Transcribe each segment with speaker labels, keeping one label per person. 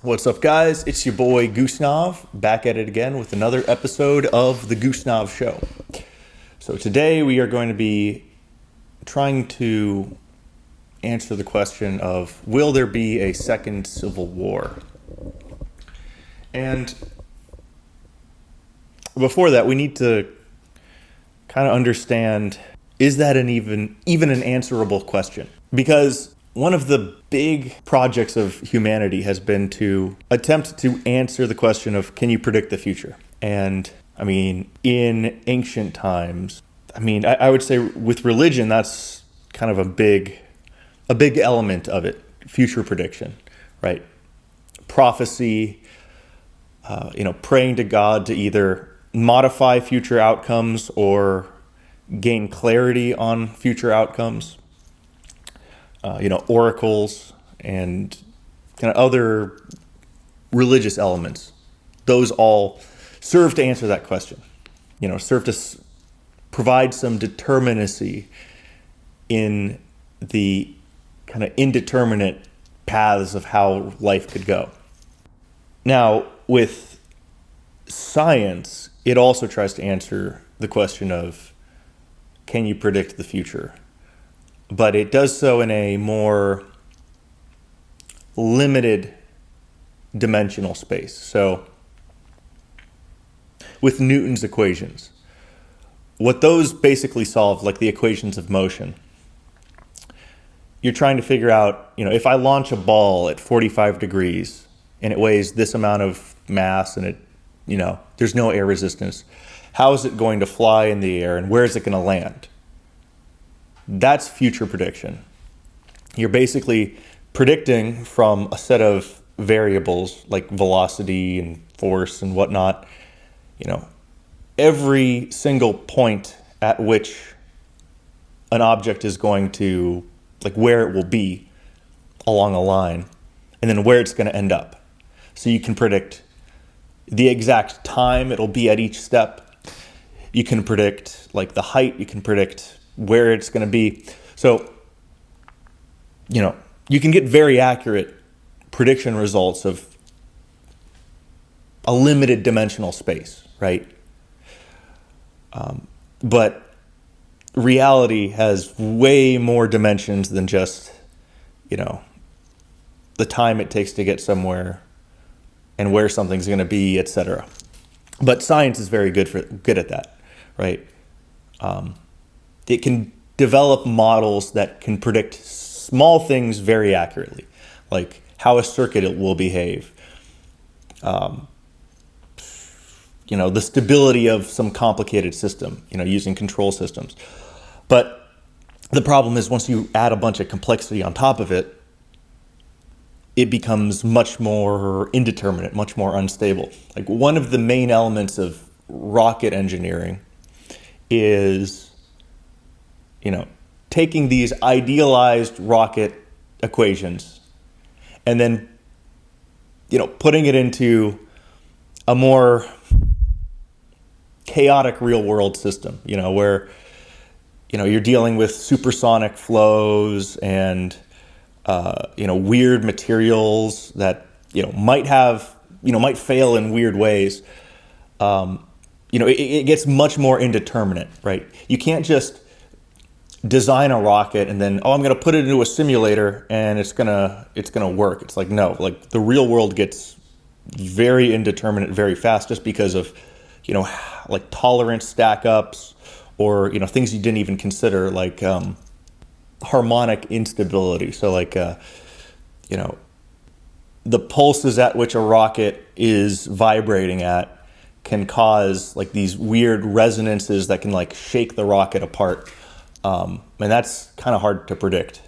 Speaker 1: What's up, guys? It's your boy Goosenov, back at it again with another episode of the Goosenov Show. So today we are going to be trying to answer the question of, will there be a second civil war? And before that, we need to kind of understand, is that an even an answerable question? Because one of the big projects of humanity has been to attempt to answer the question of, can you predict the future? And I mean, in ancient times, I would say with religion, that's kind of a big element of it, future prediction, right? Prophecy, praying to God to either modify future outcomes or gain clarity on future outcomes. Oracles and kind of other religious elements. Those all serve to answer that question. Serve to provide some determinacy in the kind of indeterminate paths of how life could go. Now, with science, it also tries to answer the question of, can you predict the future? But it does so in a more limited dimensional space. So with Newton's equations, what those basically solve, like the equations of motion, you're trying to figure out, if I launch a ball at 45 degrees and it weighs this amount of mass and there's no air resistance, how is it going to fly in the air and where is it going to land? That's future prediction. You're basically predicting from a set of variables like velocity and force and whatnot, every single point at which an object is going to, like where it will be along a line, and then where it's going to end up. So you can predict the exact time it'll be at each step. You can predict like the height, you can predict where it's going to be. So, you can get very accurate prediction results of a limited dimensional space, right? But reality has way more dimensions than just, the time it takes to get somewhere and where something's going to be, etc. But science is very good at that, right? It can develop models that can predict small things very accurately, like how a circuit will behave, the stability of some complicated system, using control systems. But the problem is once you add a bunch of complexity on top of it, it becomes much more indeterminate, much more unstable. Like one of the main elements of rocket engineering is taking these idealized rocket equations and then, putting it into a more chaotic real world system, where, you're dealing with supersonic flows and, weird materials that, might fail in weird ways. It gets much more indeterminate, right? You can't just design a rocket and then, I'm going to put it into a simulator and it's going to work. It's like, no, like the real world gets very indeterminate very fast just because of, like tolerance stack ups or, things you didn't even consider, like harmonic instability. So like, the pulses at which a rocket is vibrating at can cause like these weird resonances that can like shake the rocket apart. And that's kind of hard to predict.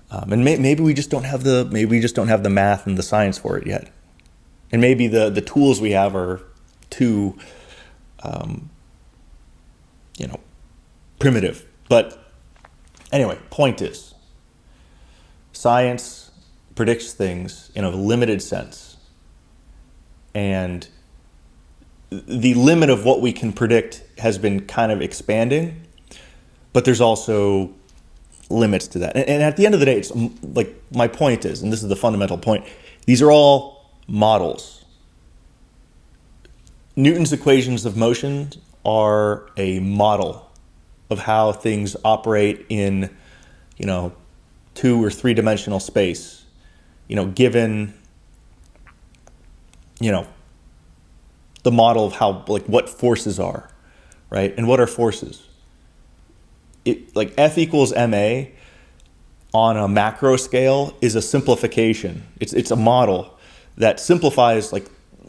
Speaker 1: And maybe we just don't have the math and the science for it yet. And maybe the tools we have are too, primitive. But anyway, point is, science predicts things in a limited sense. And the limit of what we can predict has been kind of expanding. But there's also limits to that. And at the end of the day, it's like my point is, and this is the fundamental point, these are all models. Newton's equations of motion are a model of how things operate in, 2 or 3 dimensional space, given, the model of how, what forces are, right? And what are forces? F equals ma on a macro scale is a simplification. It's a model that simplifies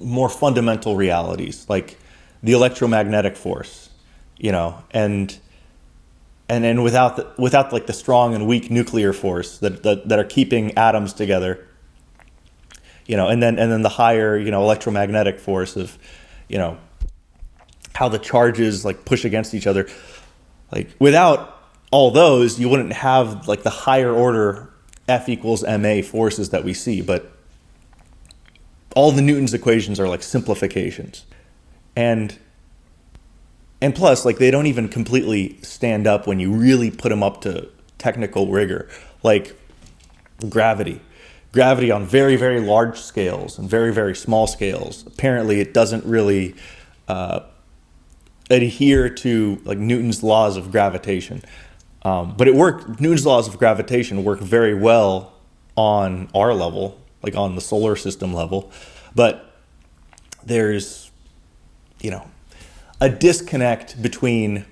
Speaker 1: more fundamental realities, like the electromagnetic force, and then without the strong and weak nuclear force that are keeping atoms together, and then the higher, electromagnetic force of, how the charges push against each other. Without all those, you wouldn't have the higher order F equals ma forces that we see. But all the Newton's equations are simplifications, and plus they don't even completely stand up when you really put them up to technical rigor, like gravity on very, very large scales and very, very small scales. Apparently it doesn't really adhere to Newton's laws of gravitation, but Newton's laws of gravitation work very well on our level, on the solar system level. But there's a disconnect between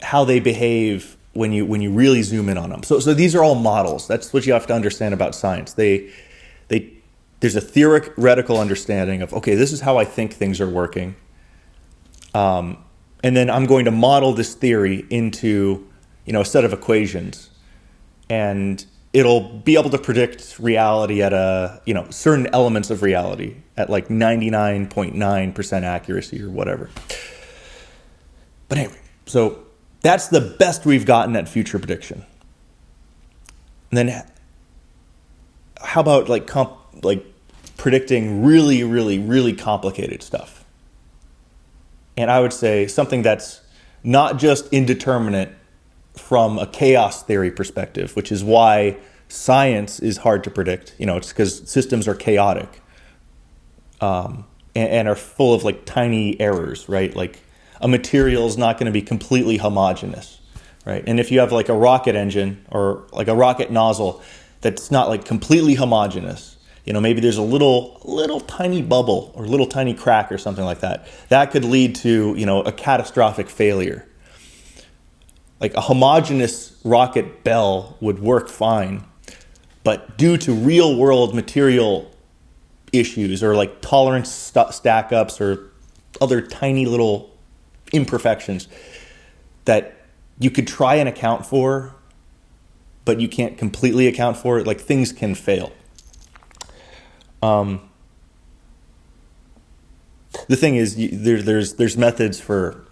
Speaker 1: how they behave when you really zoom in on them. So these are all models. That's what you have to understand about science. There's a theoretical understanding of, okay, this is how I think things are working. And then I'm going to model this theory into, a set of equations, and it'll be able to predict reality at certain elements of reality at 99.9% accuracy or whatever. But anyway, so that's the best we've gotten at future prediction. And then how about predicting really, really, really complicated stuff? And I would say something that's not just indeterminate from a chaos theory perspective, which is why science is hard to predict. It's because systems are chaotic, and are full of tiny errors, right? A material is not going to be completely homogeneous, right? And if you have a rocket engine or a rocket nozzle that's not completely homogeneous, maybe there's a little tiny bubble or little tiny crack or something like that. That could lead to, a catastrophic failure. A homogeneous rocket bell would work fine, but due to real world material issues or tolerance stack-ups or other tiny little imperfections that you could try and account for, but you can't completely account for it, things can fail. The thing is, there's methods for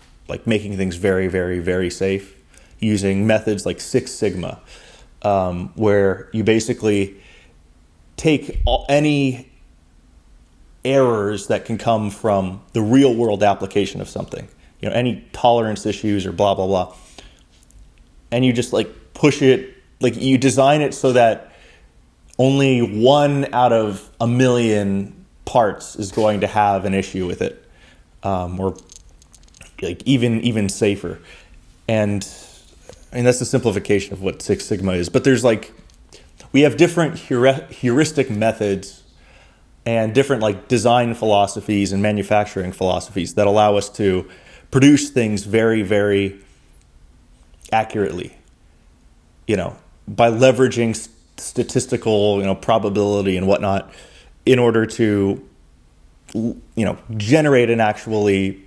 Speaker 1: making things very, very, very safe, using methods like Six Sigma, where you basically take any errors that can come from the real world application of something, any tolerance issues or blah, blah, blah, and you just push it, you design it so that only 1 out of a million parts is going to have an issue with it, or even safer. And that's the simplification of what Six Sigma is. But there's we have different heuristic methods and different design philosophies and manufacturing philosophies that allow us to produce things very, very accurately, by leveraging statistical, probability and whatnot in order to, generate an actually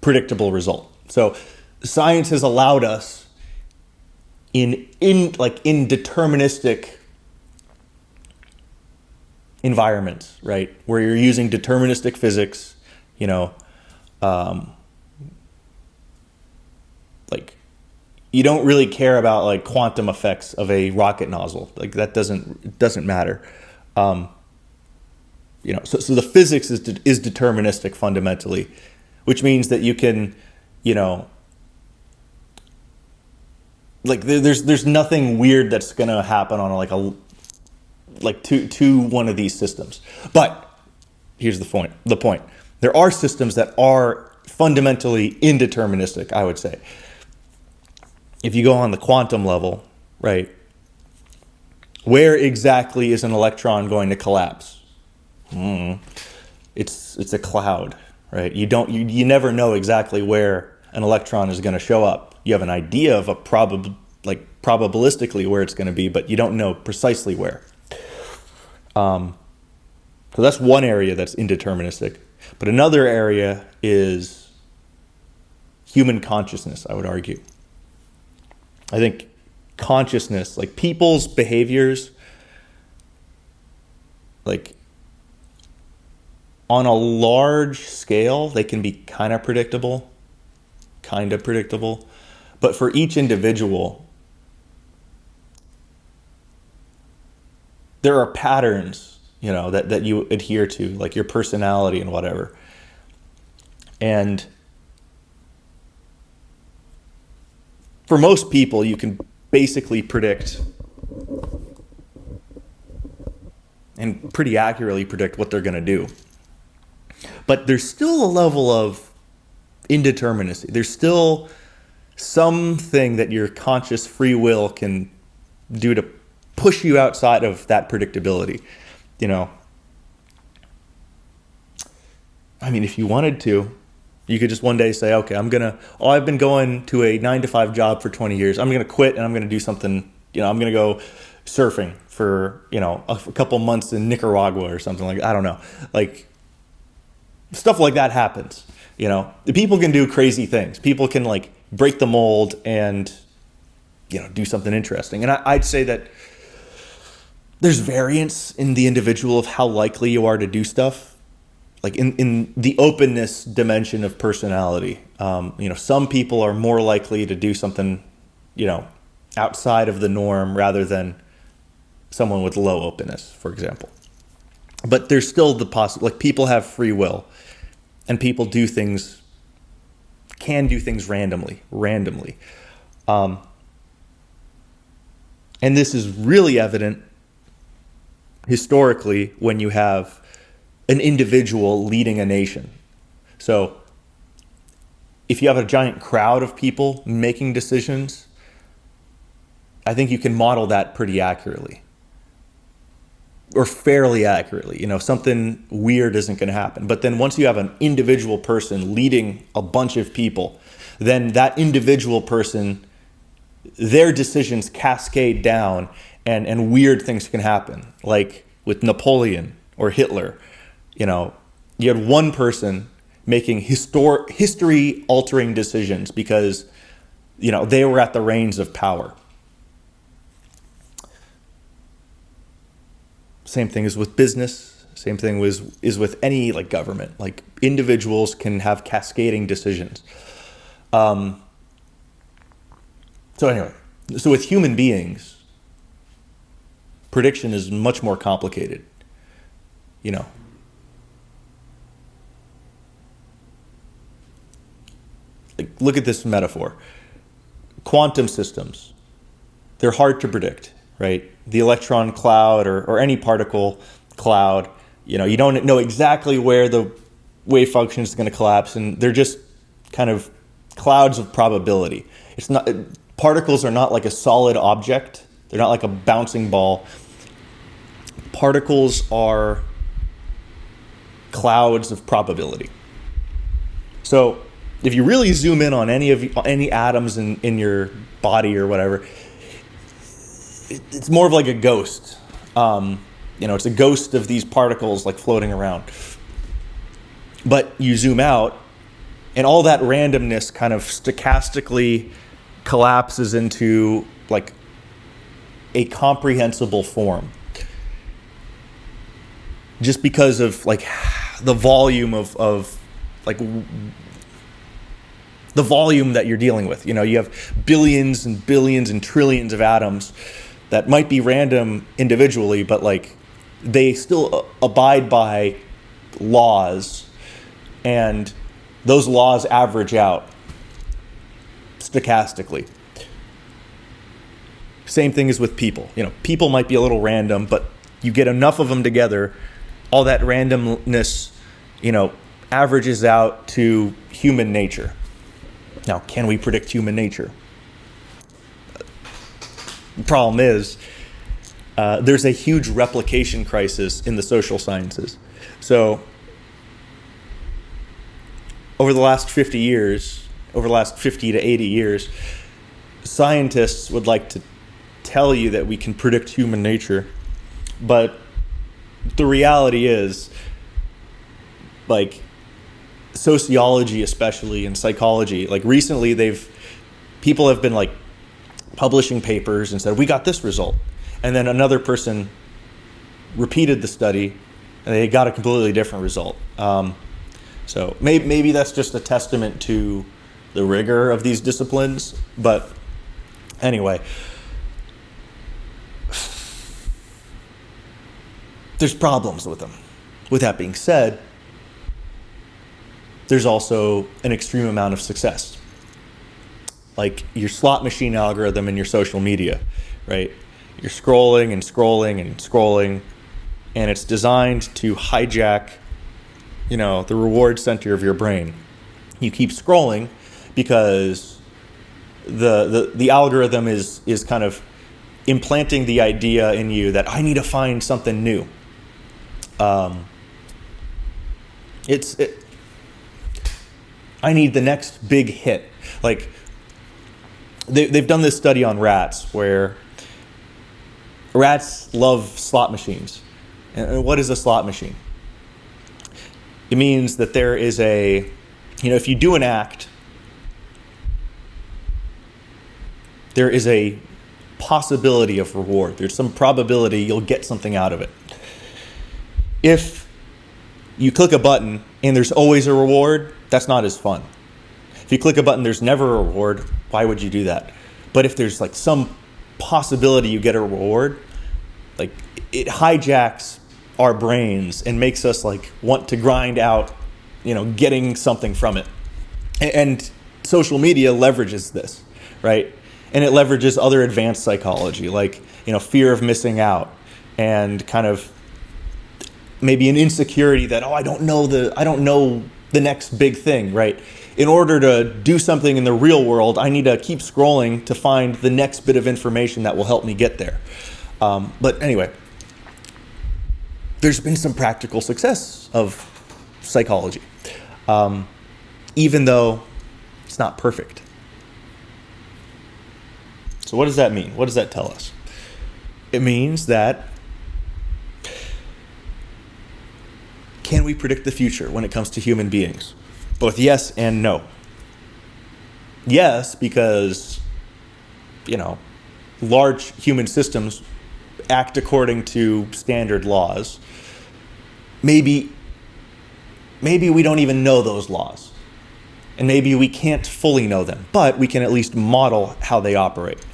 Speaker 1: predictable result. So science has allowed us in deterministic environments, right, where you're using deterministic physics, you don't really care about quantum effects of a rocket nozzle. That doesn't matter. So the physics is deterministic fundamentally, which means that you can, there's nothing weird that's going to happen on like to one of these systems. But here's the point. There are systems that are fundamentally indeterministic, I would say. If you go on the quantum level, right, where exactly is an electron going to collapse? It's a cloud, right? You never know exactly where an electron is going to show up. You have an idea of probabilistically where it's going to be, but you don't know precisely where. So that's one area that's indeterministic. But another area is human consciousness, I would argue. I think consciousness, like people's behaviors, like on a large scale, they can be kind of predictable. But for each individual, there are patterns, that you adhere to, like your personality and whatever. And for most people, you can basically predict and pretty accurately predict what they're going to do. But there's still a level of indeterminacy. There's still something that your conscious free will can do to push you outside of that predictability. I mean, if you wanted to, you could just one day say, okay, I've been going to a 9-to-5 job for 20 years. I'm going to quit and I'm going to do something, I'm going to go surfing for, a couple months in Nicaragua or something like that. I don't know. Like, stuff like that happens. People can do crazy things. People can like break the mold and, do something interesting. And I'd say that there's variance in the individual of how likely you are to do stuff. Like in the openness dimension of personality, some people are more likely to do something, outside of the norm rather than someone with low openness, for example. But there's still the like people have free will, and people can do things randomly. And this is really evident historically when you have an individual leading a nation. So if you have a giant crowd of people making decisions, I think you can model that pretty accurately, or fairly accurately. Something weird isn't going to happen. But then once you have an individual person leading a bunch of people, then that individual person, their decisions cascade down, and weird things can happen. Like with Napoleon or Hitler, you had one person making history-altering decisions because, they were at the reins of power. Same thing is with business. Same thing is with any like government. Like individuals can have cascading decisions. So with human beings, prediction is much more complicated. Like, look at this metaphor. Quantum systems, they're hard to predict, right? The electron cloud or any particle cloud, you don't know exactly where the wave function is going to collapse, and they're just kind of clouds of probability. Particles are not like a solid object. They're not like a bouncing ball. Particles are clouds of probability. So if you really zoom in on any atoms in your body or whatever, it's more of like a ghost. It's a ghost of these particles like floating around. But you zoom out, and all that randomness kind of stochastically collapses into like a comprehensible form. Just because of like the volume of like the volume that you're dealing with. You have billions and billions and trillions of atoms that might be random individually, but like they still abide by laws, and those laws average out stochastically. Same thing is with people. People might be a little random, but you get enough of them together, all that randomness, averages out to human nature. Now, can we predict human nature? The problem is, there's a huge replication crisis in the social sciences. So, over the last 50 to 80 years, scientists would like to tell you that we can predict human nature, but the reality is, sociology especially, and psychology, recently people have been publishing papers and said, we got this result. And then another person repeated the study and they got a completely different result. So maybe that's just a testament to the rigor of these disciplines. But anyway, there's problems with them. With that being said, there's also an extreme amount of success. Like your slot machine algorithm in your social media, right? You're scrolling and scrolling and scrolling, and it's designed to hijack, the reward center of your brain. You keep scrolling because the algorithm is kind of implanting the idea in you that I need to find something new. I need the next big hit. They've done this study on rats where rats love slot machines. And what is a slot machine? It means that there is if you do an act, there is a possibility of reward. There's some probability you'll get something out of it. If you click a button and there's always a reward, that's not as fun. If you click a button, there's never a reward, why would you do that? But if there's some possibility you get a reward, it hijacks our brains and makes us want to grind out, getting something from it. And social media leverages this, right? And it leverages other advanced psychology, fear of missing out and kind of maybe an insecurity that, I don't know the next big thing, right? In order to do something in the real world, I need to keep scrolling to find the next bit of information that will help me get there. But anyway, there's been some practical success of psychology, even though it's not perfect. So what does that mean? What does that tell us? It means that can we predict the future when it comes to human beings? Both yes and no. Yes, because, large human systems act according to standard laws. Maybe we don't even know those laws. And maybe we can't fully know them, but we can at least model how they operate.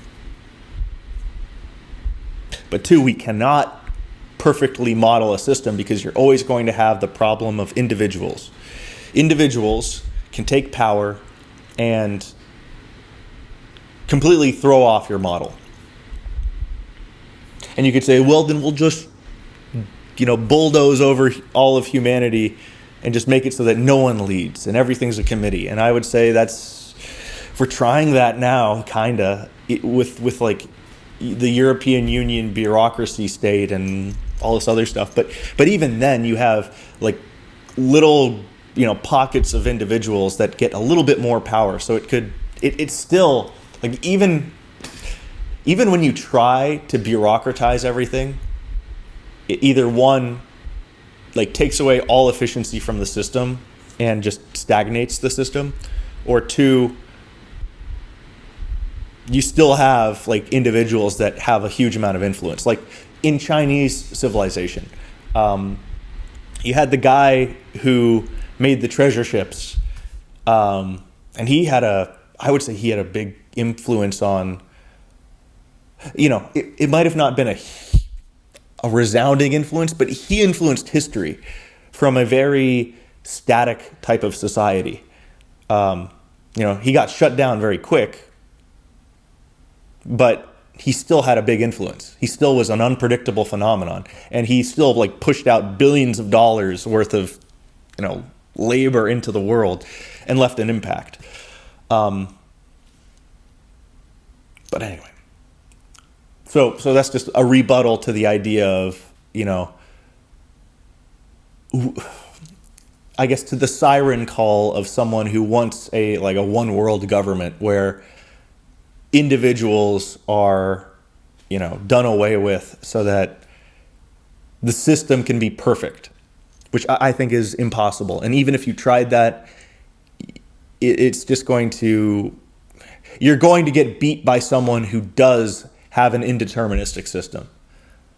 Speaker 1: But two, we cannot perfectly model a system because you're always going to have the problem of individuals. Individuals can take power and completely throw off your model. And you could say, well, then we'll just, bulldoze over all of humanity and just make it so that no one leads and everything's a committee. And I would say we're trying that now, kinda, with the European Union bureaucracy state and all this other stuff. But even then, you have little pockets of individuals that get a little bit more power. So it's still even when you try to bureaucratize everything, it either one takes away all efficiency from the system and just stagnates the system, or two, you still have individuals that have a huge amount of influence. In Chinese civilization, you had the guy who made the treasure ships, and I would say he had a big influence on, it might have not been a resounding influence, but he influenced history from a very static type of society. He got shut down very quick, but he still had a big influence. He still was an unpredictable phenomenon, and he still like pushed out billions of dollars worth of, labor into the world and left an impact. But anyway, so that's just a rebuttal to the idea of, I guess, to the siren call of someone who wants a one world government where individuals are, done away with so that the system can be perfect, which I think is impossible. And even if you tried that, it's just you're going to get beat by someone who does have an indeterministic system.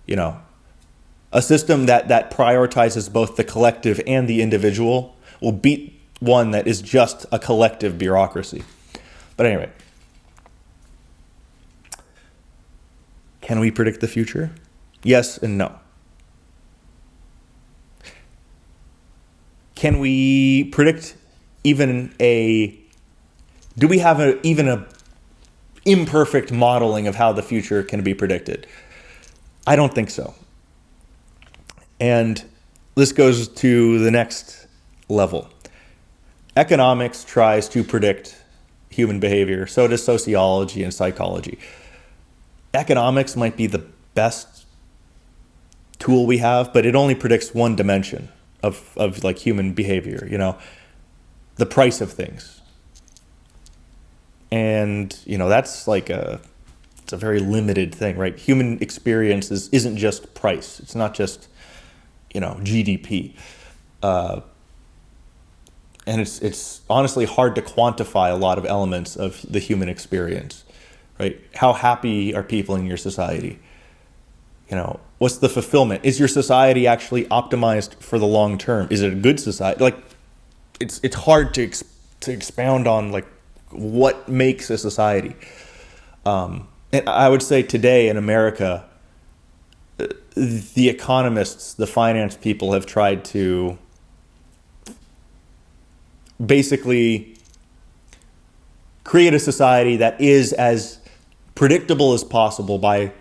Speaker 1: A system that prioritizes both the collective and the individual will beat one that is just a collective bureaucracy. But anyway, can we predict the future? Yes and no. Can we predict do we have even a imperfect modeling of how the future can be predicted? I don't think so. And this goes to the next level. Economics tries to predict human behavior. So does sociology and psychology. Economics might be the best tool we have, but it only predicts one dimension of like human behavior, the price of things. And, that's it's a very limited thing, right? Human experience isn't just price. It's not just, GDP. And it's honestly hard to quantify a lot of elements of the human experience, right? How happy are people in your society? What's the fulfillment? Is your society actually optimized for the long term? Is it a good society? It's hard to expound on what makes a society. And I would say today in America, the economists, the finance people have tried to basically create a society that is as predictable as possible by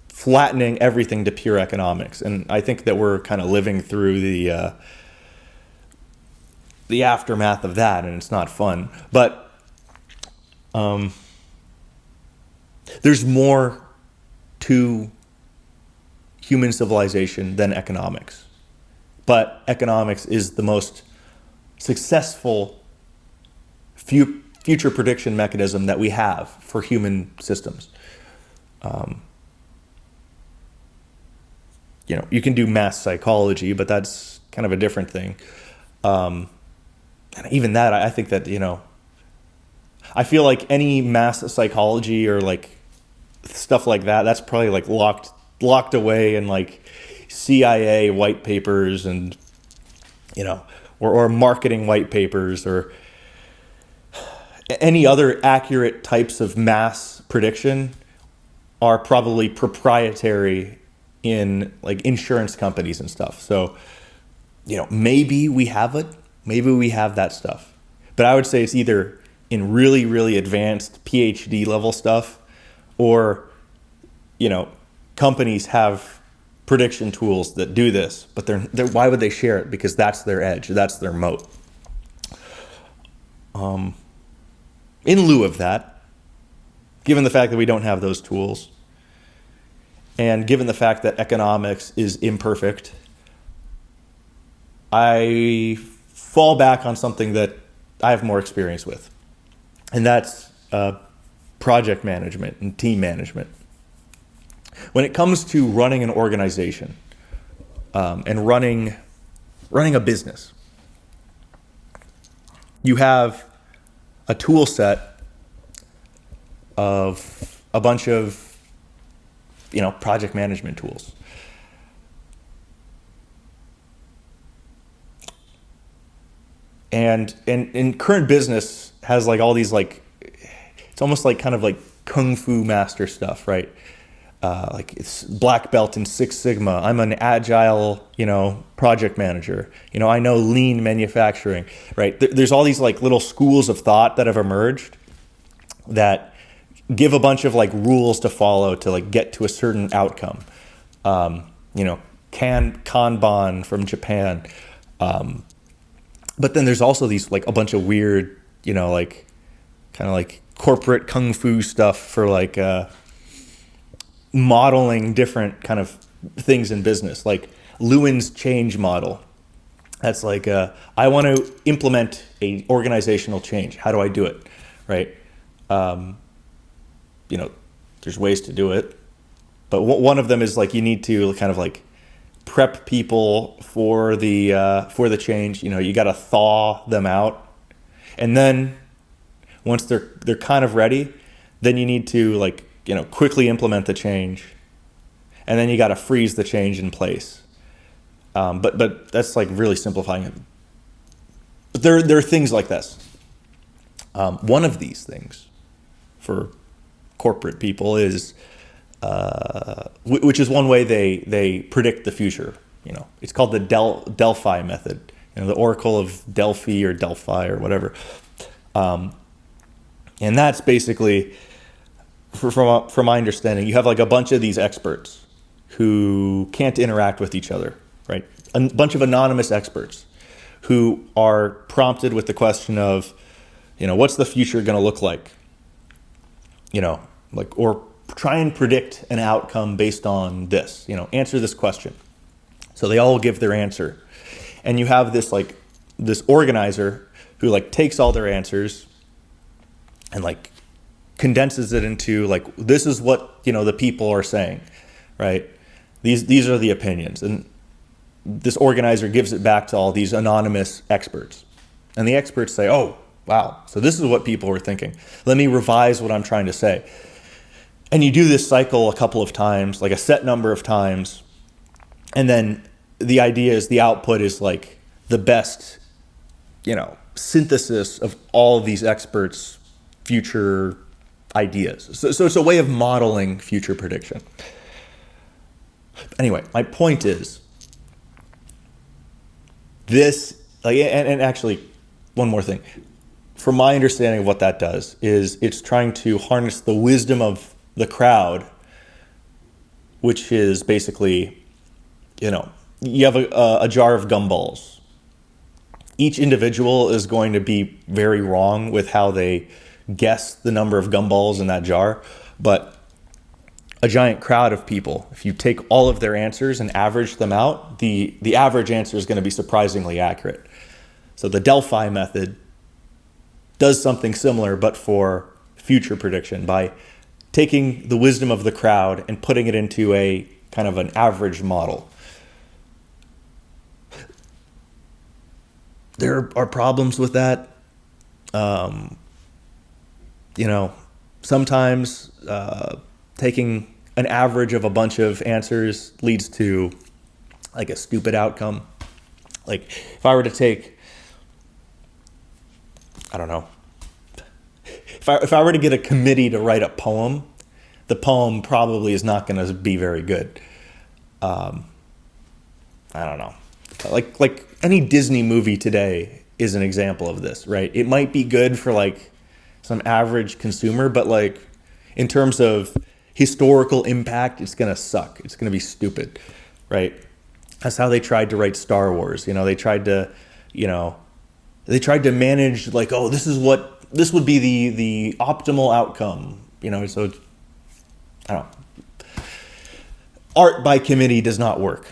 Speaker 1: flattening everything to pure economics. And I think that we're kind of living through the aftermath of that, and it's not fun. But there's more to human civilization than economics. But economics is the most successful future prediction mechanism that we have for human systems. You can do mass psychology, but that's kind of a different thing. And even that, I think that, I feel like any mass psychology or stuff like that, that's probably locked away in CIA white papers and, or marketing white papers or any other accurate types of mass prediction are probably proprietary in insurance companies and stuff. So, maybe we have it. Maybe we have that stuff. But I would say it's either in really, really advanced PhD level stuff or, companies have prediction tools that do this, but they're why would they share it? Because that's their edge. That's their moat. In lieu of that, given the fact that we don't have those tools, and given the fact that economics is imperfect, I fall back on something that I have more experience with, and that's project management and team management. When it comes to running an organization and running a business, you have a tool set of a bunch of project management tools. And current business has all these it's almost kind of kung fu master stuff, right? It's black belt in Six Sigma. I'm an agile, project manager. I know lean manufacturing, right? There's all these little schools of thought that have emerged that give a bunch of like rules to follow to like get to a certain outcome. Kanban from Japan. But then there's also these like a bunch of weird, like kind of like corporate kung fu stuff for like modeling different kind of things in business, like Lewin's change model. That's like, I want to implement a organizational change. How do I do it? Right. There's ways to do it, but one of them is like, you need to kind of like prep people for the change. You got to thaw them out. And then once they're kind of ready, then you need to like, quickly implement the change. And then you got to freeze the change in place. But that's like really simplifying it. But there are things like this. One of these things for corporate people is, which is one way they predict the future. It's called the Delphi method. The Oracle of Delphi or Delphi or whatever. And that's basically, from my understanding, you have like a bunch of these experts who can't interact with each other, right? A bunch of anonymous experts who are prompted with the question of, what's the future going to look like? Or try and predict an outcome based on this, answer this question. So they all give their answer. And you have this organizer who like takes all their answers and like condenses it into like, this is what, the people are saying, right? These are the opinions. And this organizer gives it back to all these anonymous experts. And the experts say, oh, wow, so this is what people were thinking. Let me revise what I'm trying to say. And you do this cycle a couple of times, like a set number of times. And then the idea is the output is like the best, synthesis of all of these experts' future ideas. So it's a way of modeling future prediction. Anyway, my point is this, and actually one more thing. From my understanding of what that does is it's trying to harness the wisdom of the crowd, which is basically, you have a jar of gumballs. Each individual is going to be very wrong with how they guess the number of gumballs in that jar, but a giant crowd of people, if you take all of their answers and average them out, the average answer is going to be surprisingly accurate. So the Delphi method does something similar, but for future prediction by taking the wisdom of the crowd and putting it into a kind of an average model. There are problems with that. Sometimes taking an average of a bunch of answers leads to like a stupid outcome. Like if I were to take, I don't know, if I were to get a committee to write a poem, the poem probably is not going to be very good. I don't know. Like any Disney movie today is an example of this, right? It might be good for like some average consumer, but like in terms of historical impact, it's going to suck. It's going to be stupid, right? That's how they tried to write Star Wars. They tried to manage like, oh, this would be the optimal outcome, so I don't know. Art by committee does not work.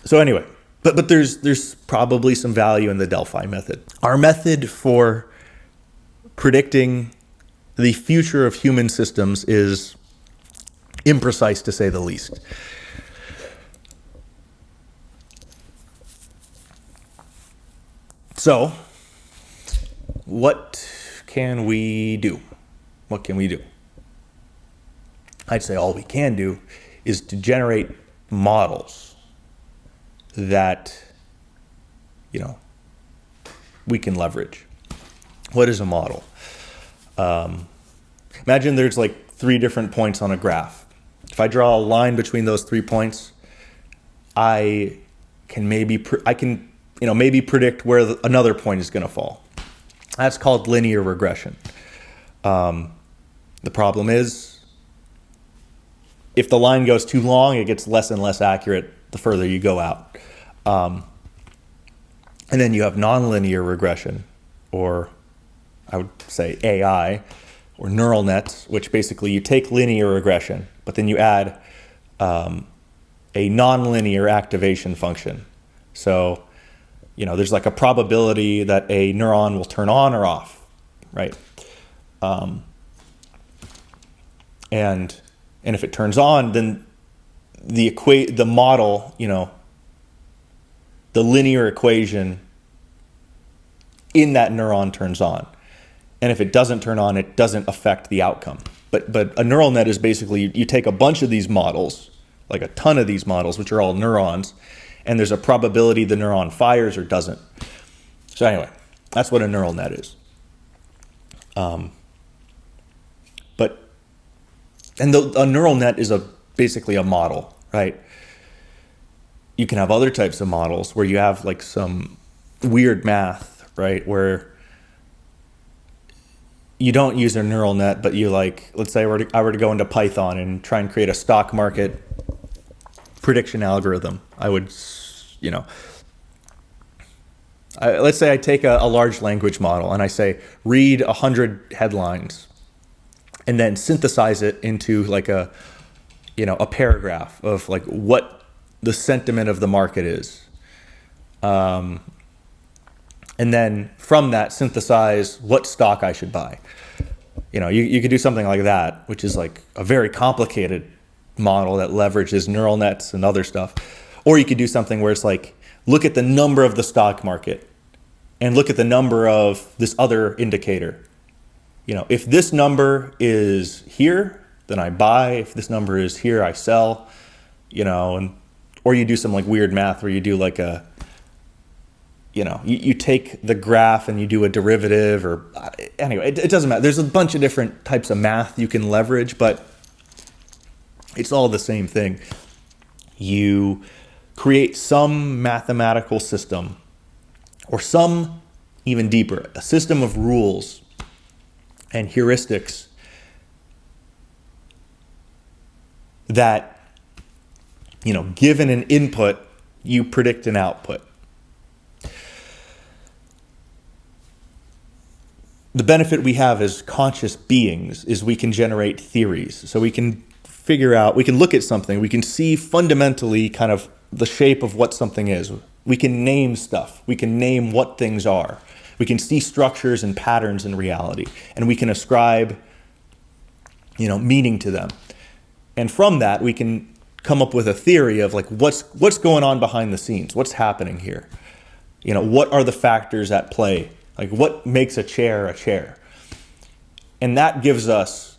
Speaker 1: So anyway, but there's probably some value in the Delphi method. Our method for predicting the future of human systems is imprecise, to say the least. So, what can we do? What can we do? I'd say all we can do is to generate models that, we can leverage. What is a model? Imagine there's like 3 different points on a graph. If I draw a line between those 3 points, I can maybe predict where another point is going to fall. That's called linear regression. The problem is, if the line goes too long, it gets less and less accurate the further you go out. And then you have nonlinear regression, or I would say AI, or neural nets, which basically you take linear regression, but then you add a nonlinear activation function. So, there's like a probability that a neuron will turn on or off, right? And if it turns on, then the model, the linear equation in that neuron turns on. And if it doesn't turn on, it doesn't affect the outcome. But a neural net is basically, you take a bunch of these models, like a ton of these models, which are all neurons, and there's a probability the neuron fires or doesn't. So anyway, that's what a neural net is. A neural net is basically a model, right? You can have other types of models where you have like some weird math, right? Where you don't use a neural net, but you let's say I were to go into Python and try and create a stock market prediction algorithm. I would, let's say I take a large language model and I say, read 100 headlines and then synthesize it into like a paragraph of like what the sentiment of the market is. And then from that, synthesize what stock I should buy. You could do something like that, which is like a very complicated model that leverages neural nets and other stuff. Or you could do something where it's like, look at the number of the stock market and look at the number of this other indicator. If this number is here, then I buy. If this number is here, I sell. Or you do some like weird math where you do like you take the graph and you do a derivative, or anyway, it doesn't matter. There's a bunch of different types of math you can leverage, but it's all the same thing. You create some mathematical system, or some even deeper, a system of rules and heuristics that, given an input, you predict an output. The benefit we have as conscious beings is we can generate theories. So we can look at something, we can see fundamentally kind of the shape of what something is. We can name stuff. We can name what things are. We can see structures and patterns in reality, and we can ascribe, meaning to them. And from that, we can come up with a theory of like what's going on behind the scenes, what's happening here. What are the factors at play? Like what makes a chair? And that gives us,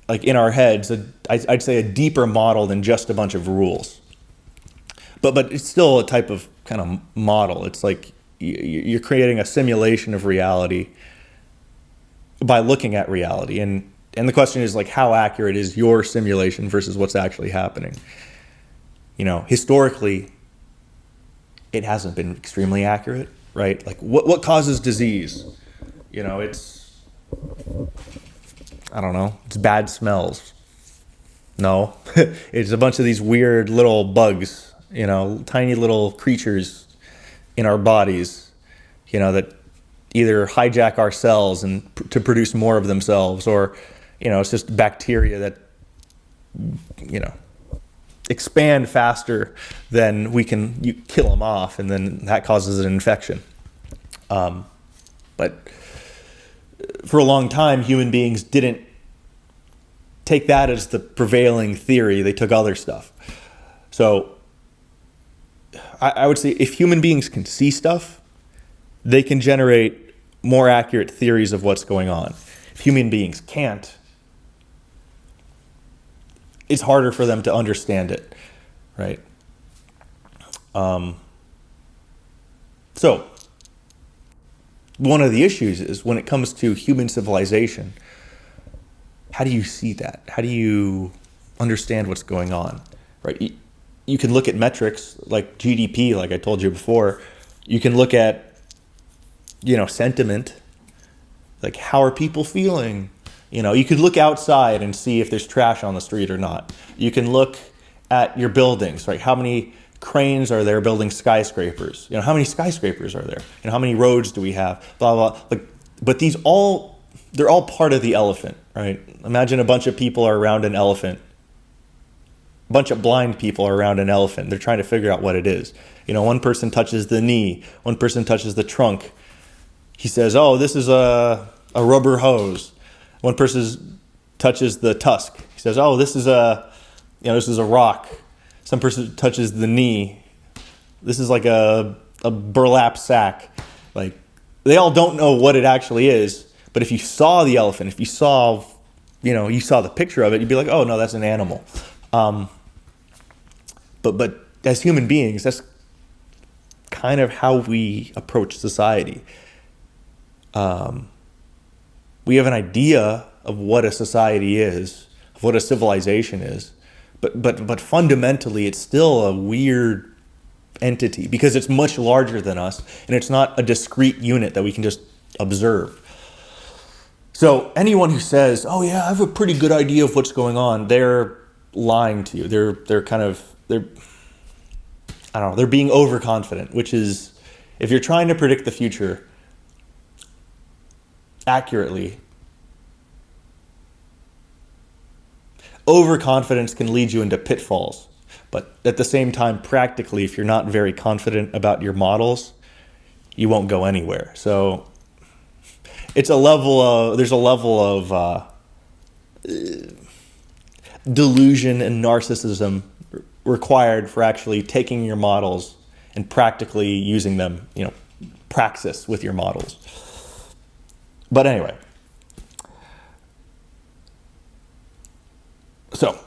Speaker 1: like in our heads, I'd say a deeper model than just a bunch of rules. But it's still a type of kind of model. It's like you're creating a simulation of reality by looking at reality. And the question is like, how accurate is your simulation versus what's actually happening? Historically, it hasn't been extremely accurate, right? Like what causes disease? It's, I don't know, it's bad smells. No, it's a bunch of these weird little bugs, tiny little creatures in our bodies, that either hijack our cells and to produce more of themselves, or, it's just bacteria that, expand faster than you kill them off, and then that causes an infection. But for a long time, human beings didn't take that as the prevailing theory. They took other stuff. So I would say if human beings can see stuff, they can generate more accurate theories of what's going on. If human beings can't, it's harder for them to understand it, right? So one of the issues is when it comes to human civilization, how do you see that? How do you understand what's going on, right? You can look at metrics like GDP, like I told you before. You can look at, sentiment, like how are people feeling? You could look outside and see if there's trash on the street or not. You can look at your buildings, right? How many cranes are there building skyscrapers? How many skyscrapers are there? How many roads do we have? Blah, blah, blah. But they're all part of the elephant, right? Imagine a bunch of people are around an elephant. A bunch of blind people are around an elephant. They're trying to figure out what it is. One person touches the knee. One person touches the trunk. He says, oh, this is a rubber hose. One person touches the tusk. He says, oh, this is a rock. Some person touches the knee. This is like a burlap sack. Like, they all don't know what it actually is. But if you saw the elephant, if you saw the picture of it, you'd be like, oh, no, that's an animal. But as human beings, that's kind of how we approach society. We have an idea of what a society is, of what a civilization is, but fundamentally it's still a weird entity because it's much larger than us and it's not a discrete unit that we can just observe. So anyone who says, "Oh yeah, I have a pretty good idea of what's going on," they're lying to you. They're being overconfident, which is, if you're trying to predict the future accurately, overconfidence can lead you into pitfalls. But at the same time, practically, if you're not very confident about your models, you won't go anywhere. So there's a level of delusion and narcissism required for actually taking your models and practically using them, praxis with your models. But anyway, so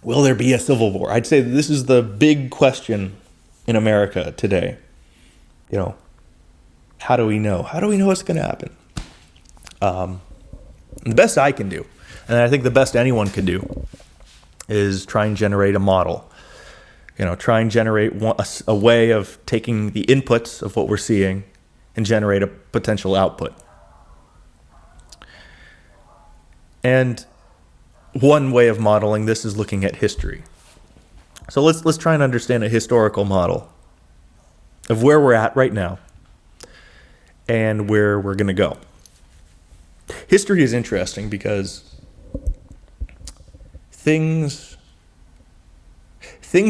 Speaker 1: will there be a civil war? I'd say this is the big question in America today. How do we know? How do we know what's going to happen? The best I can do, and I think the best anyone can do, is try and generate a model. Try and generate a way of taking the inputs of what we're seeing and generate a potential output. And one way of modeling this is looking at history. So let's try and understand a historical model of where we're at right now and where we're going to go. History is interesting because things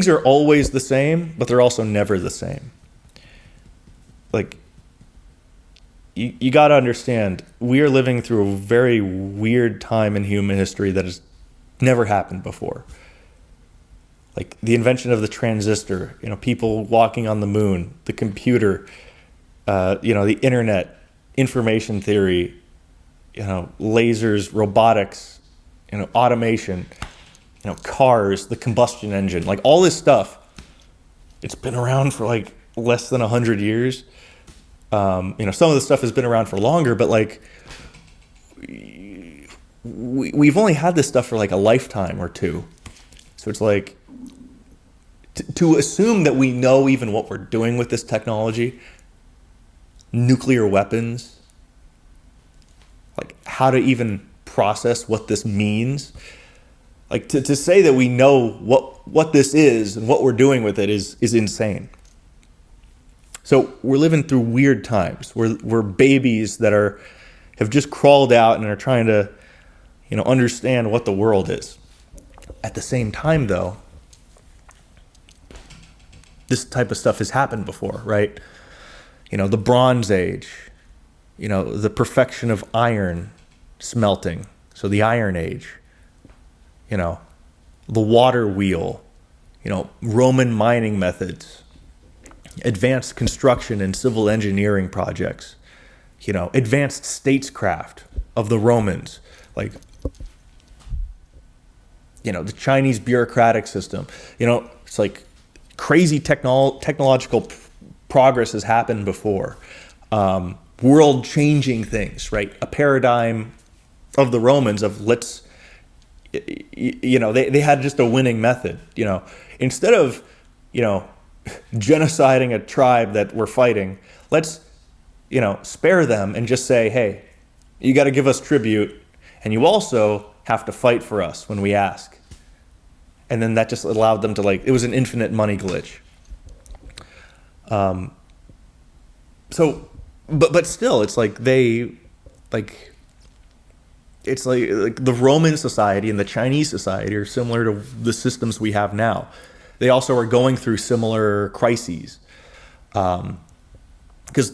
Speaker 1: are always the same, but they're also never the same. Like, you got to understand, we are living through a very weird time in human history that has never happened before. Like the invention of the transistor, people walking on the moon, the computer, the internet, information theory, lasers, robotics, automation, cars, the combustion engine, like all this stuff. It's been around for like less than 100 years. Some of the stuff has been around for longer, but like we've only had this stuff for like a lifetime or two. So it's like to assume that we know even what we're doing with this technology, nuclear weapons, like how to even process what this means, like to say that we know what this is and what we're doing with it is insane. So we're living through weird times. We're babies that have just crawled out and are trying to, understand what the world is. At the same time, though, this type of stuff has happened before, right? The Bronze Age, the perfection of iron smelting. So the Iron Age, the water wheel, Roman mining methods, advanced construction and civil engineering projects, advanced statescraft of the Romans, like, the Chinese bureaucratic system. It's like crazy technological progress has happened before. World-changing things, right? A paradigm of the Romans of they had just a winning method. Instead of, genociding a tribe that we're fighting, let's, spare them and just say, hey, You got to give us tribute, and you also have to fight for us when we ask. And then that just allowed them to, like, it was an infinite money glitch. But still, it's like it's like the Roman society and the Chinese society are similar to the systems we have now. They also are going through similar crises. Because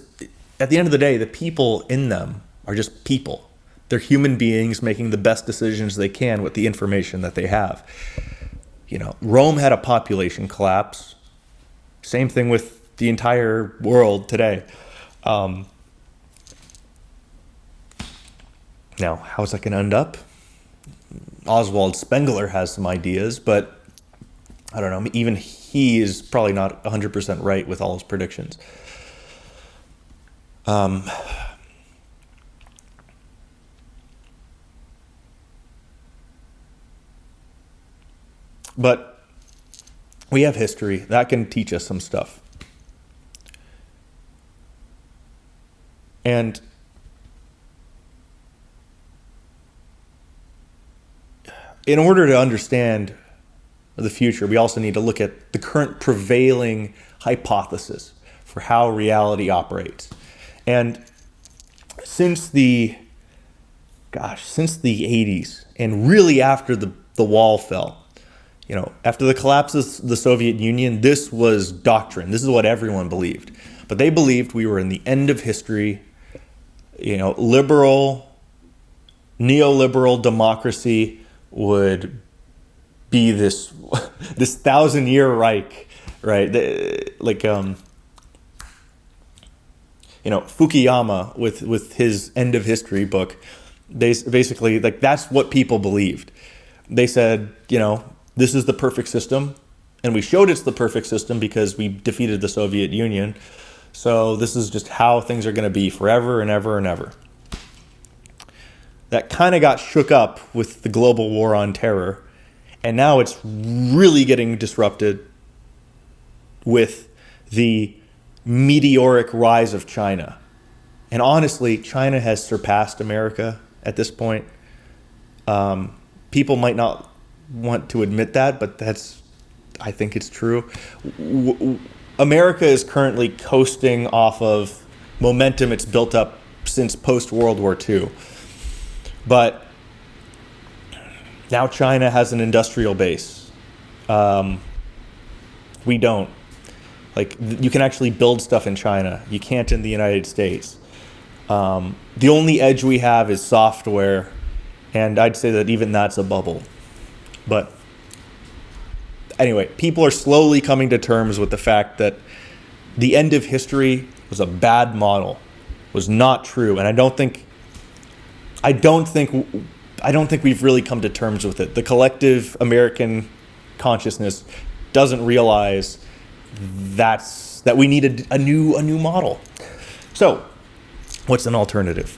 Speaker 1: at the end of the day, the people in them are just people. They're human beings making the best decisions they can with the information that they have. Rome had a population collapse. Same thing with the entire world today. Now, how's that going to end up? Oswald Spengler has some ideas, but I don't know. Even he is probably not 100% right with all his predictions. But we have history. That can teach us some stuff. And in order to understand the future, we also need to look at the current prevailing hypothesis for how reality operates. And since the 80s, and really after the wall fell, after the collapse of the Soviet Union, this was doctrine. This is what everyone believed. But they believed we were in the end of history. Neoliberal democracy would be this 1,000-year Reich, right? Fukuyama with his End of History book, they basically, like, that's what people believed. They said, this is the perfect system, and we showed it's the perfect system because we defeated the Soviet Union. So this is just how things are going to be forever and ever and ever. That kind of got shook up with the global war on terror, and now it's really getting disrupted with the meteoric rise of China. And honestly, China has surpassed America at this point. People might not want to admit that, but I think it's true. America is currently coasting off of momentum it's built up since post-World War II. But now China has an industrial base. We don't. Like, you can actually build stuff in China. You can't in the United States. The only edge we have is software, and I'd say that even that's a bubble. But anyway, people are slowly coming to terms with the fact that the end of history was a bad model, was not true, and I don't think we've really come to terms with it. The collective American consciousness doesn't realize that we need a new model. So, what's an alternative?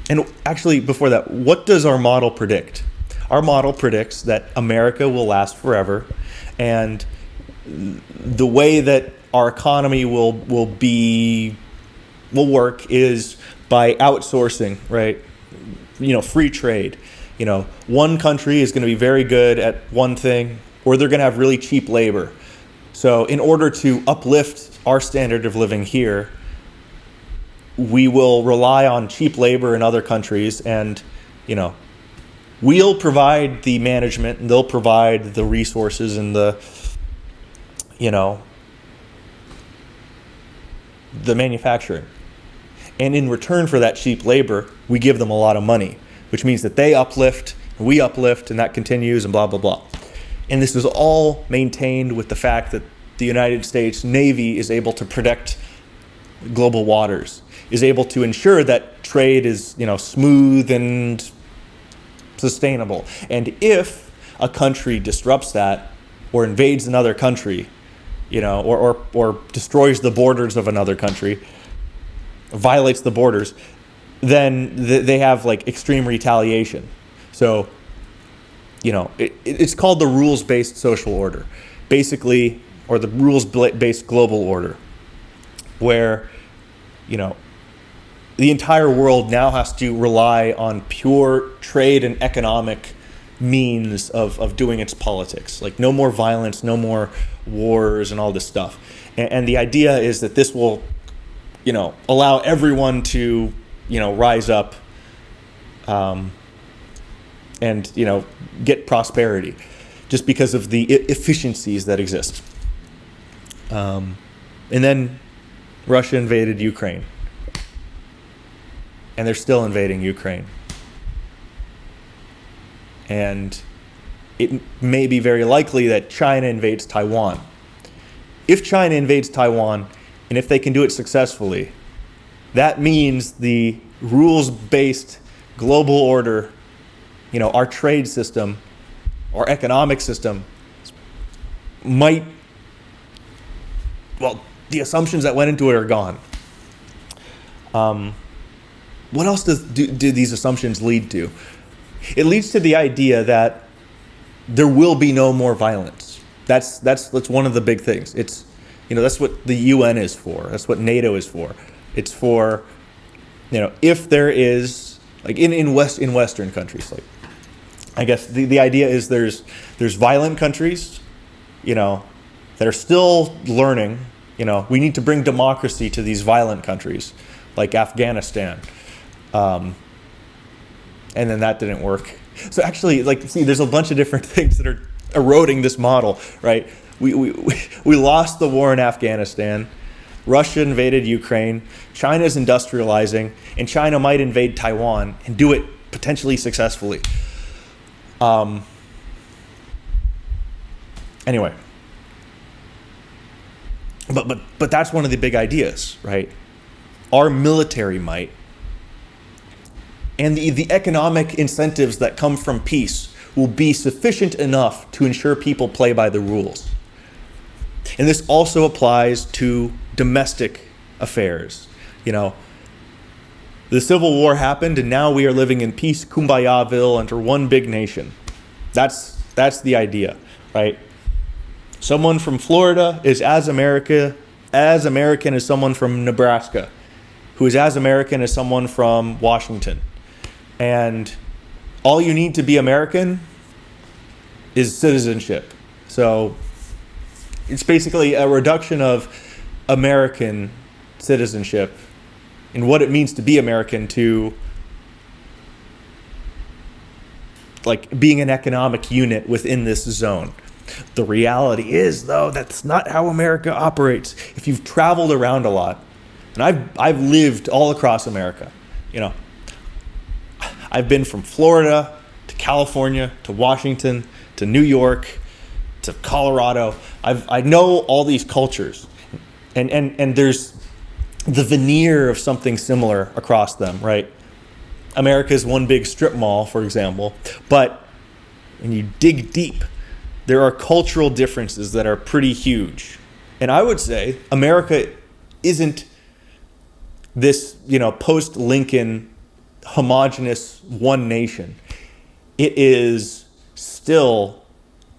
Speaker 1: And actually, before that, what does our model predict? Our model predicts that America will last forever, and the way that our economy will work is by outsourcing, right? Free trade. One country is going to be very good at one thing, or they're going to have really cheap labor. So in order to uplift our standard of living here, we will rely on cheap labor in other countries, and we'll provide the management, and they'll provide the resources and the manufacturing. And in return for that cheap labor, we give them a lot of money, which means that they uplift, we uplift, and that continues, and blah, blah, blah. And this is all maintained with the fact that the United States Navy is able to protect global waters, is able to ensure that trade is, smooth and sustainable. And if a country disrupts that, or invades another country, or destroys the borders of another country, violates the borders, then they have like extreme retaliation. So, it's called the rules-based social order, basically, or the rules-based global order, where, the entire world now has to rely on pure trade and economic means of doing its politics. Like no more violence, no more wars and all this stuff. And the idea is that this will, allow everyone to, rise up and, get prosperity just because of the efficiencies that exist. And then Russia invaded Ukraine. And they're still invading Ukraine. And it may be very likely that China invades Taiwan. If China invades Taiwan, and if they can do it successfully, that means the rules-based global order, our trade system, our economic system, the assumptions that went into it are gone. What else do these assumptions lead to? It leads to the idea that there will be no more violence. That's one of the big things. It's that's what the UN is for. That's what NATO is for. It's for if there is like in Western countries, like I guess the idea is there's violent countries, that are still learning. We need to bring democracy to these violent countries, like Afghanistan. And then that didn't work. So actually, there's a bunch of different things that are eroding this model, right? We lost the war in Afghanistan. Russia invaded Ukraine. China's industrializing, and China might invade Taiwan and do it potentially successfully. Anyway, but that's one of the big ideas, right? Our military might and the economic incentives that come from peace will be sufficient enough to ensure people play by the rules. And this also applies to domestic affairs. The Civil War happened, and now we are living in peace, Kumbayaville, under one big nation. That's the idea, right? Someone from Florida is as American as someone from Nebraska, who is as American as someone from Washington. And all you need to be American is citizenship. So it's basically a reduction of American citizenship and what it means to be American to being an economic unit within this zone. The reality is, though, that's not how America operates. If you've traveled around a lot, and I've lived all across America, I've been from Florida to California to Washington to New York to Colorado. I know all these cultures, and there's the veneer of something similar across them, right? America is one big strip mall, for example, but when you dig deep, there are cultural differences that are pretty huge. And I would say America isn't this, post-Lincoln homogenous one nation. It is still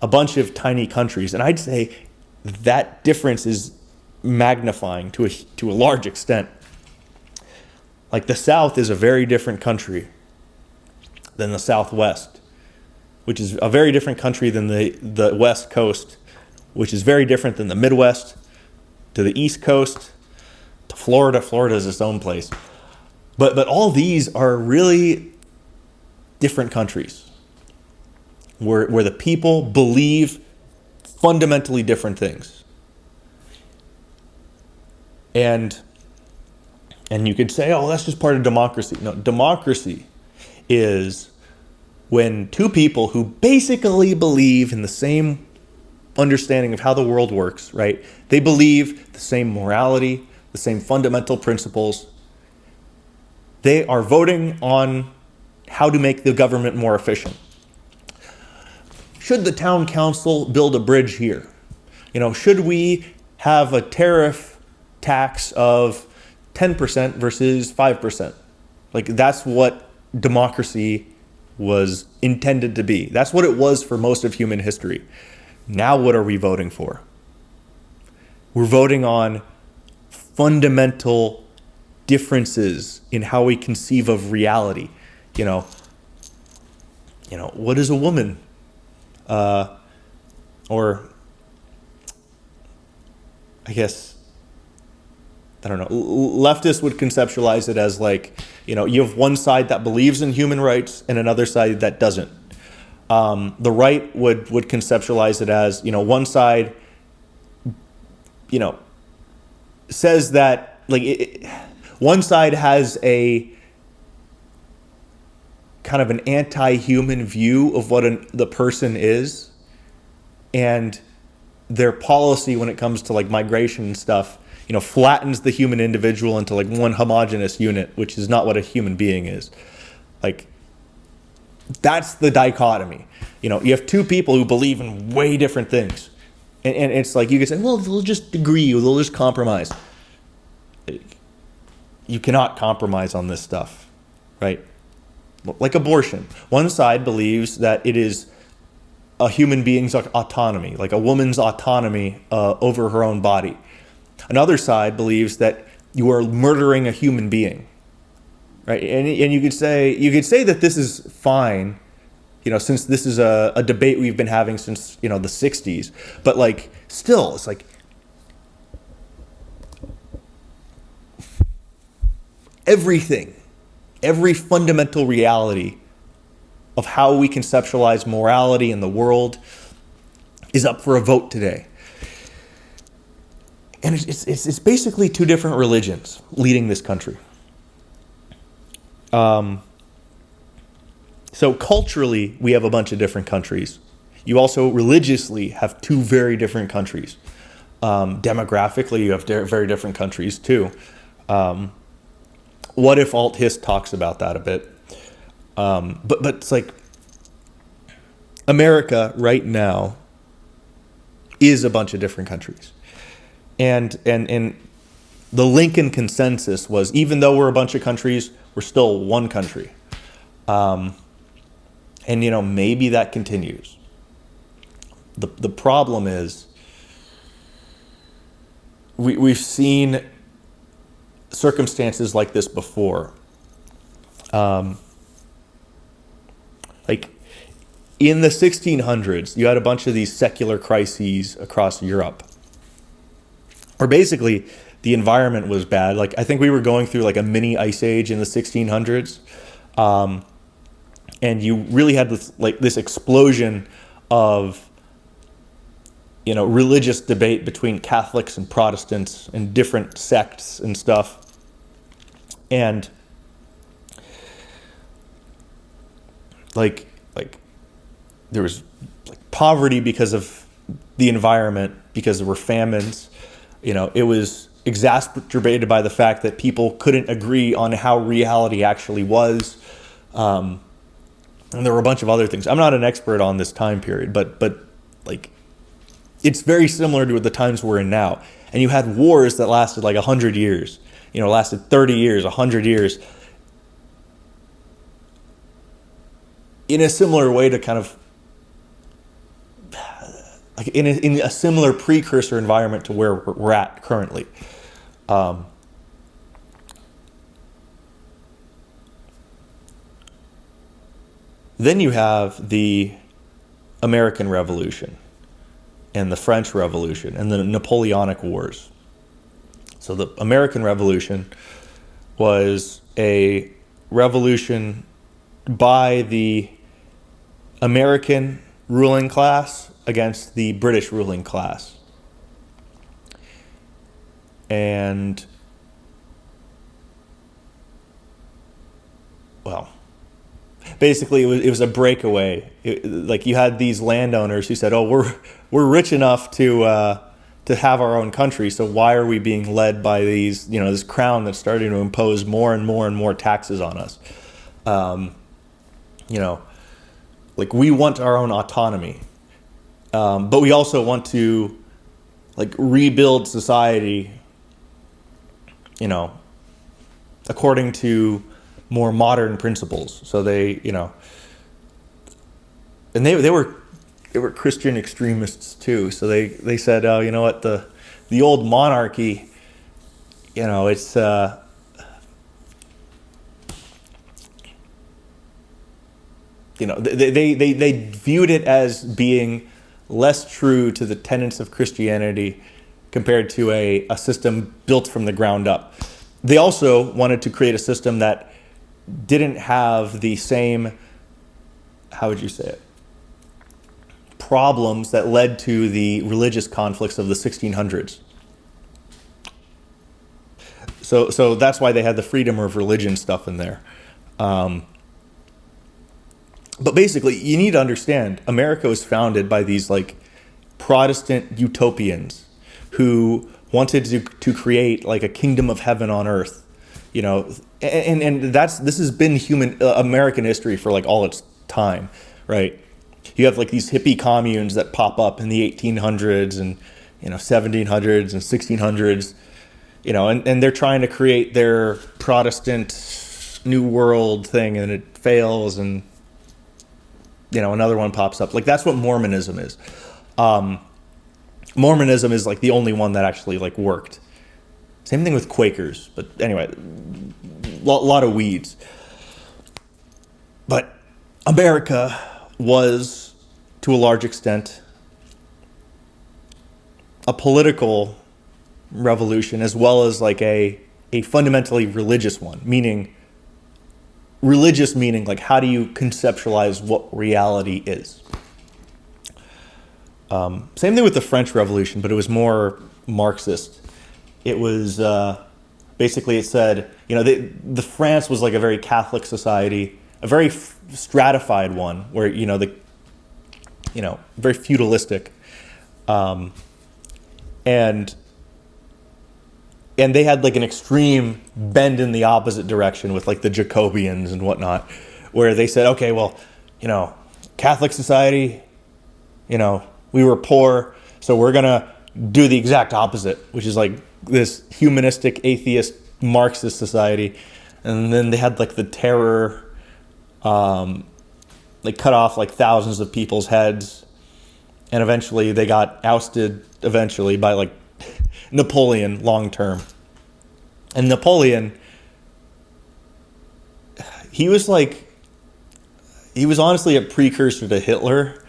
Speaker 1: a bunch of tiny countries, and I'd say that difference is magnifying to a large extent. Like the South is a very different country than the Southwest, which is a very different country than the West Coast, which is very different than the Midwest, to the East Coast, to Florida. Florida is its own place. But all these are really different countries where the people believe fundamentally different things. And you could say, oh, that's just part of democracy. No, democracy is when two people who basically believe in the same understanding of how the world works, right? They believe the same morality, the same fundamental principles. They are voting on how to make the government more efficient. Should the town council build a bridge here? Should we have a tariff tax of 10% versus 5%? That's what democracy was intended to be. That's what it was for most of human history. Now what are we voting for? We're voting on fundamental differences in how we conceive of reality. You know, what is a woman? Or I guess, I don't know, leftists would conceptualize it as like, you have one side that believes in human rights and another side that doesn't. The right would conceptualize it as, one side, says that, like, one side has a kind of an anti-human view of what the person is, and their policy when it comes to like migration and stuff, flattens the human individual into like one homogenous unit, which is not what a human being is. Like, that's the dichotomy. You have two people who believe in way different things. And it's like, you could say, well, they'll just agree, or they'll just compromise. You cannot compromise on this stuff, right? Like abortion. One side believes that it is a human being's autonomy, like a woman's autonomy over her own body. Another side believes that you are murdering a human being, right? And you could say that this is fine, since this is a debate we've been having since the 60s. But like, still, it's like every fundamental reality of how we conceptualize morality in the world is up for a vote today. And it's basically two different religions leading this country. So culturally, we have a bunch of different countries. You also religiously have two very different countries. Demographically, you have very different countries too. What if alt hist talks about that a bit? But it's like America right now is a bunch of different countries. And the Lincoln consensus was, even though we're a bunch of countries, we're still one country. And maybe that continues. The problem is we've seen circumstances like this before. Like in the 1600s, you had a bunch of these secular crises across Europe, where basically the environment was bad. Like, I think we were going through like a mini ice age in the 1600s. And you really had this explosion of, religious debate between Catholics and Protestants and different sects and stuff. And like there was like poverty because of the environment, because there were famines. It was exacerbated by the fact that people couldn't agree on how reality actually was. And there were a bunch of other things. I'm not an expert on this time period, but like, it's very similar to the times we're in now. And you had wars that lasted like 100 years, lasted 30 years, 100 years, in a similar way to kind of, like in a similar precursor environment to where we're at currently. Then you have the American Revolution and the French Revolution and the Napoleonic Wars. So the American Revolution was a revolution by the American ruling class against the British ruling class. And, well, basically it was a breakaway. Like, you had these landowners who said, "Oh, we're rich enough to have our own country, so why are we being led by these, this crown that's starting to impose more and more and more taxes on us? Like, we want our own autonomy, but we also want to like rebuild society, according to more modern principles." So they, and they were Christian extremists too. So they said, "Oh, you know what, the old monarchy, it's they viewed it as being less true to the tenets of Christianity compared to a system built from the ground up. They also wanted to create a system that didn't have the same, how would you say it, problems that led to the religious conflicts of the 1600s. So that's why they had the freedom of religion stuff in there. But basically, you need to understand, America was founded by these like Protestant utopians who wanted to create like a kingdom of heaven on earth, and this has been American history for like all its time, right? You have like these hippie communes that pop up in the 1800s and 1700s and 1600s, and they're trying to create their Protestant New World thing, and it fails, and another one pops up. Like that's what Mormonism is. Mormonism is like the only one that actually like worked. Same thing with Quakers, but anyway, lot of weeds. But America was, to a large extent, a political revolution as well as like a fundamentally religious one, meaning like how do you conceptualize what reality is. Same thing with the French Revolution, but it was more Marxist. It was basically, it said, the France was like a very Catholic society, a very stratified one, where very feudalistic, and they had like an extreme bend in the opposite direction with like the Jacobians and whatnot, where they said, okay, well, Catholic society, we were poor, so we're gonna do the exact opposite, which is like this humanistic, atheist, Marxist society. And then they had like the terror, they cut off like thousands of people's heads, and eventually they got ousted by like Napoleon long term. And Napoleon, he was honestly a precursor to Hitler.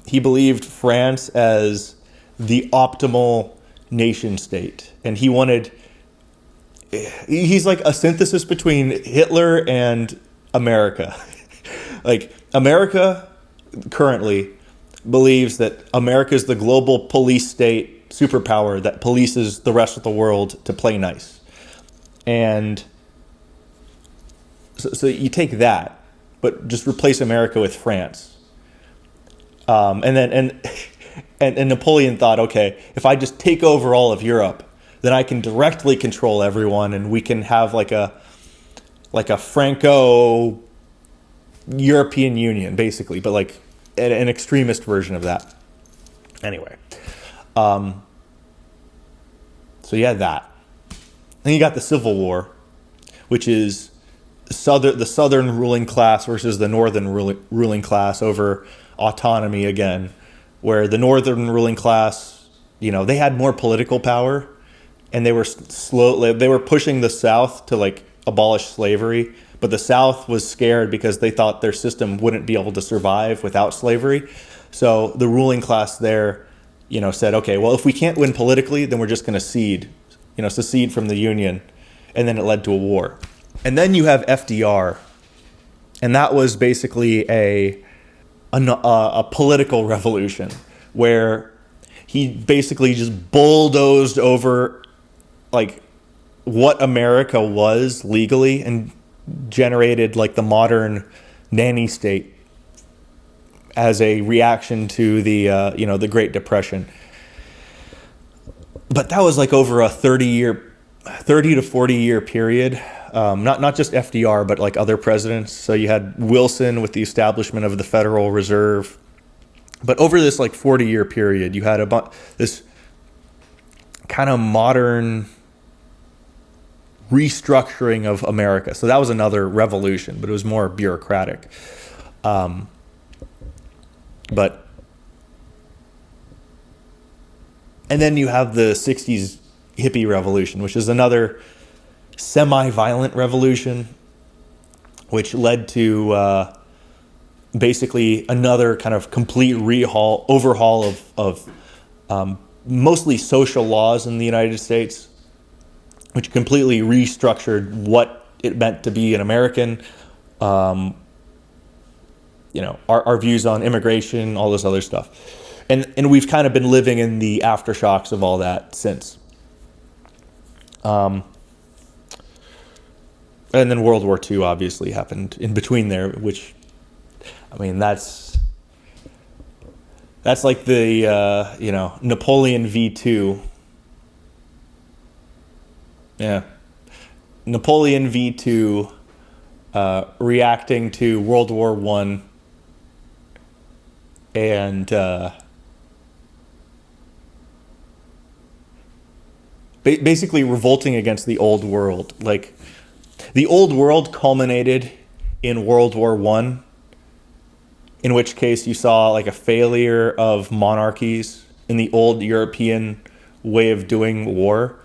Speaker 1: He believed France as the optimal nation state, and he's like a synthesis between Hitler and America. Like America currently believes that America is the global police state superpower that polices the rest of the world to play nice. And so you take that, but just replace America with France. And Napoleon thought, okay, if I just take over all of Europe, then I can directly control everyone, and we can have like a Franco European Union, basically, but like an extremist version of that. Anyway, so you had that. Then you got the Civil War, which is the southern ruling class versus the northern ruling class over autonomy again, where the northern ruling class, they had more political power, and they were pushing the South to like abolish slavery, but the South was scared because they thought their system wouldn't be able to survive without slavery. So the ruling class there, said, okay, well, if we can't win politically, then we're just going to secede from the Union, and then it led to a war. And then you have FDR, and that was basically a political revolution where he basically just bulldozed over like what America was legally and generated like the modern nanny state as a reaction to the the Great Depression. But that was like over a 30 to 40 year period. Not just FDR, but like other presidents. So you had Wilson with the establishment of the Federal Reserve. But over this like 40-year period, you had this kind of modern restructuring of America. So that was another revolution, but it was more bureaucratic. And then you have the 60s hippie revolution, which is another semi-violent revolution, which led to basically another kind of complete overhaul of mostly social laws in the United States, which completely restructured what it meant to be an American, our views on immigration, all this other stuff. And we've kind of been living in the aftershocks of all that since. And then World War II obviously happened in between there, which, I mean, that's like the, Napoleon V2. Yeah. Napoleon V2 reacting to World War I and basically revolting against the old world. Like, the old world culminated in World War I, in which case you saw like a failure of monarchies in the old European way of doing war.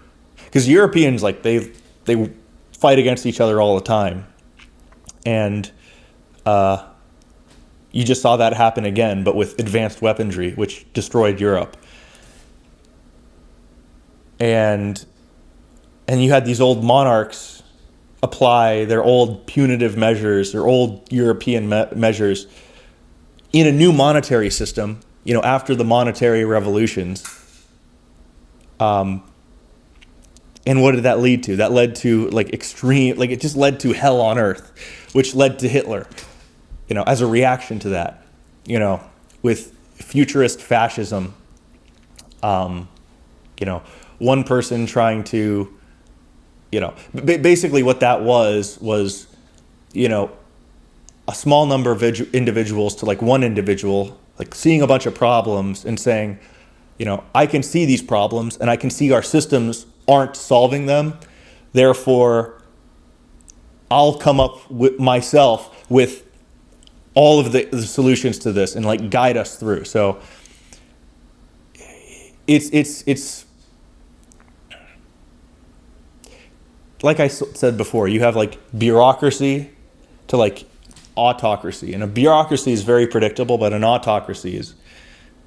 Speaker 1: Because Europeans, like, they fight against each other all the time. And you just saw that happen again, but with advanced weaponry, which destroyed Europe. And you had these old monarchs apply their old punitive measures, their old European measures in a new monetary system, after the monetary revolutions. And what did that lead to? That led to it just led to hell on earth, which led to Hitler, as a reaction to that, with futurist fascism, one person trying to, basically what that was, a small number of individuals to like one individual, like seeing a bunch of problems and saying, I can see these problems and I can see our systems aren't solving them. Therefore, I'll come up with myself with all of the solutions to this and like guide us through. So it's like I said before, you have like bureaucracy to like autocracy. And a bureaucracy is very predictable, but an autocracy is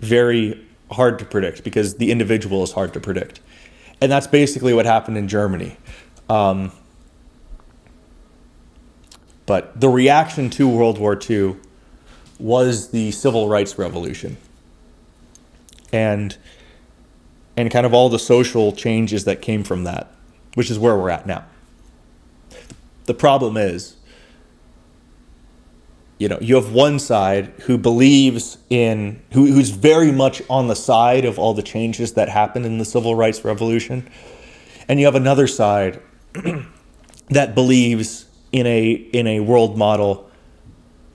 Speaker 1: very hard to predict because the individual is hard to predict. And that's basically what happened in Germany. But the reaction to World War II was the civil rights revolution. And kind of all the social changes that came from that, which is where we're at now. The problem is, you have one side who believes in, who's very much on the side of all the changes that happened in the civil rights revolution. And you have another side that believes in a world model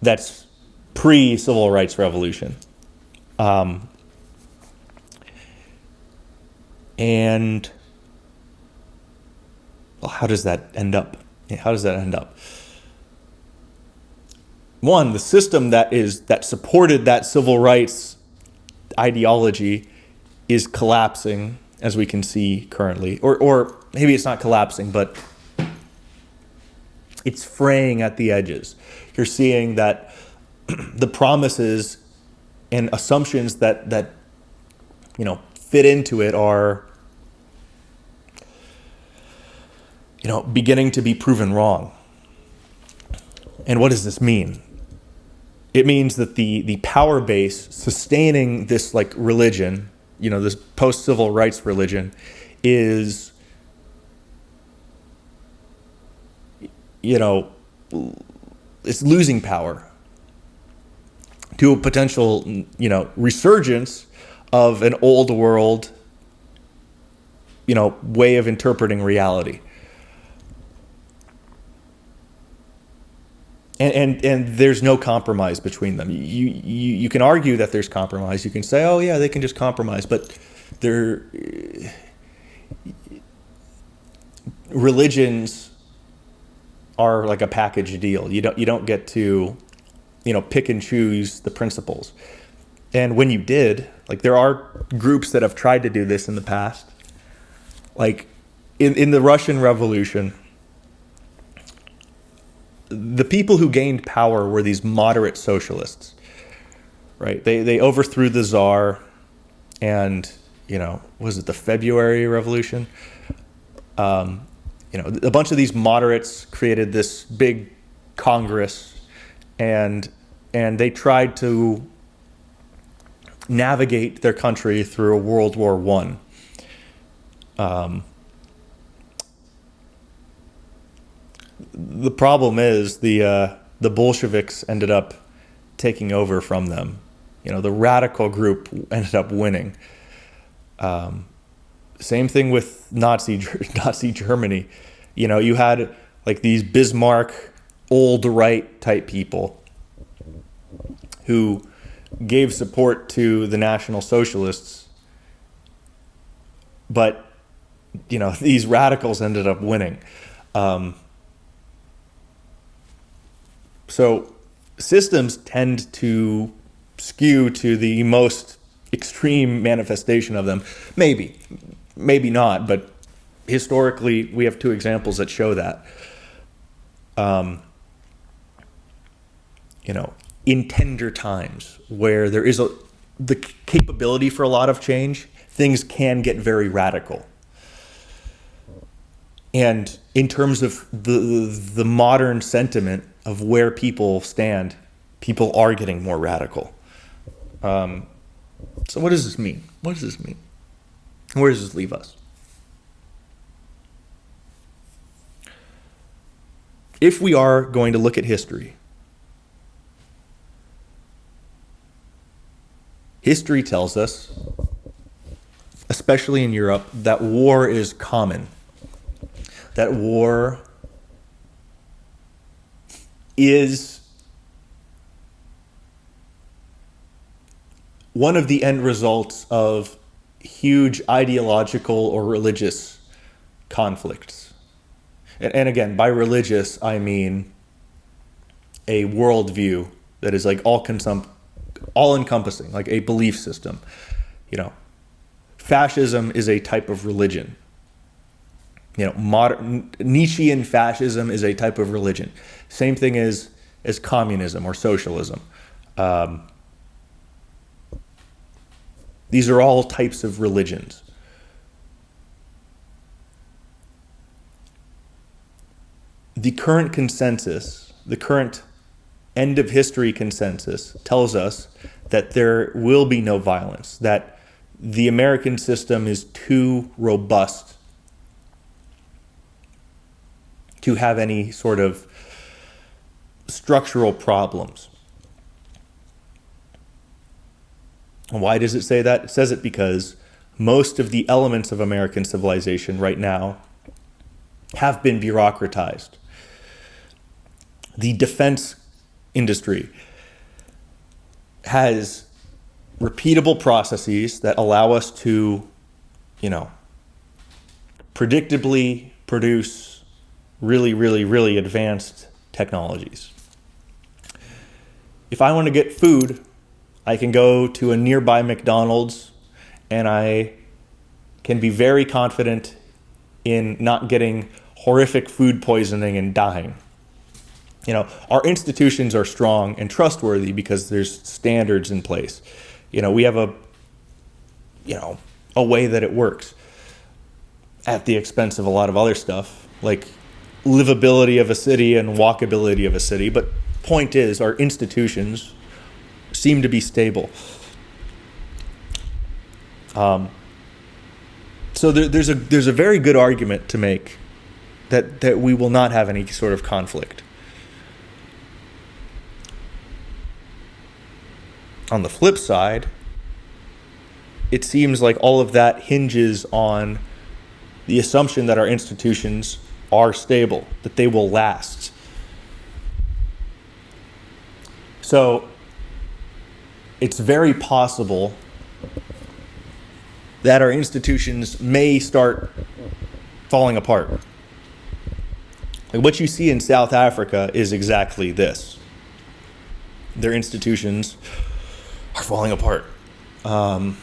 Speaker 1: that's pre-civil rights revolution. And well, how does that end up? One, the system that supported that civil rights ideology is collapsing, as we can see currently. Or maybe it's not collapsing, but it's fraying at the edges. You're seeing that the promises and assumptions that fit into it are beginning to be proven wrong. And what does this mean? It means that the power base sustaining this like religion, this post-civil rights religion, is, it's losing power to a potential, resurgence of an old world, way of interpreting reality. And there's no compromise between them. You can argue that there's compromise. You can say, oh yeah, they can just compromise, but religions are like a package deal. You don't get to pick and choose the principles. And when you did, like, there are groups that have tried to do this in the past. Like in the Russian Revolution, the people who gained power were these moderate socialists, right? They overthrew the Tsar, and was it the February Revolution? A bunch of these moderates created this big Congress, and they tried to navigate their country through a World War I. The problem is the Bolsheviks ended up taking over from them. The radical group ended up winning. Same thing with Nazi Germany. You had like these Bismarck, old right type people who gave support to the National Socialists, but these radicals ended up winning. So systems tend to skew to the most extreme manifestation of them. Maybe not, but historically we have two examples that show that. In tender times where there is the capability for a lot of change, things can get very radical. And in terms of the modern sentiment of where people stand, people are getting more radical. So what does this mean? What does this mean? Where does this leave us? If we are going to look at history, history tells us, especially in Europe, that war is common. That war is one of the end results of huge ideological or religious conflicts. And again, by religious, I mean a worldview that is like all-encompassing, like a belief system. Fascism is a type of religion. Modern Nietzschean fascism is a type of religion. Same thing as communism or socialism. These are all types of religions. The current consensus, the current end of history consensus tells us that there will be no violence, that the American system is too robust to have any sort of structural problems. And why does it say that? It says it because most of the elements of American civilization right now have been bureaucratized. The defense industry has repeatable processes that allow us to, predictably produce really, really, really advanced technologies. If I want to get food, I can go to a nearby McDonald's and I can be very confident in not getting horrific food poisoning and dying. Our institutions are strong and trustworthy because there's standards in place. We have a way that it works at the expense of a lot of other stuff, like livability of a city and walkability of a city. But point is, our institutions seem to be stable. So there's a very good argument to make that we will not have any sort of conflict. On the flip side, it seems like all of that hinges on the assumption that our institutions are stable, that they will last. So it's very possible that our institutions may start falling apart. Like what you see in South Africa is exactly this. Their institutions are falling apart. To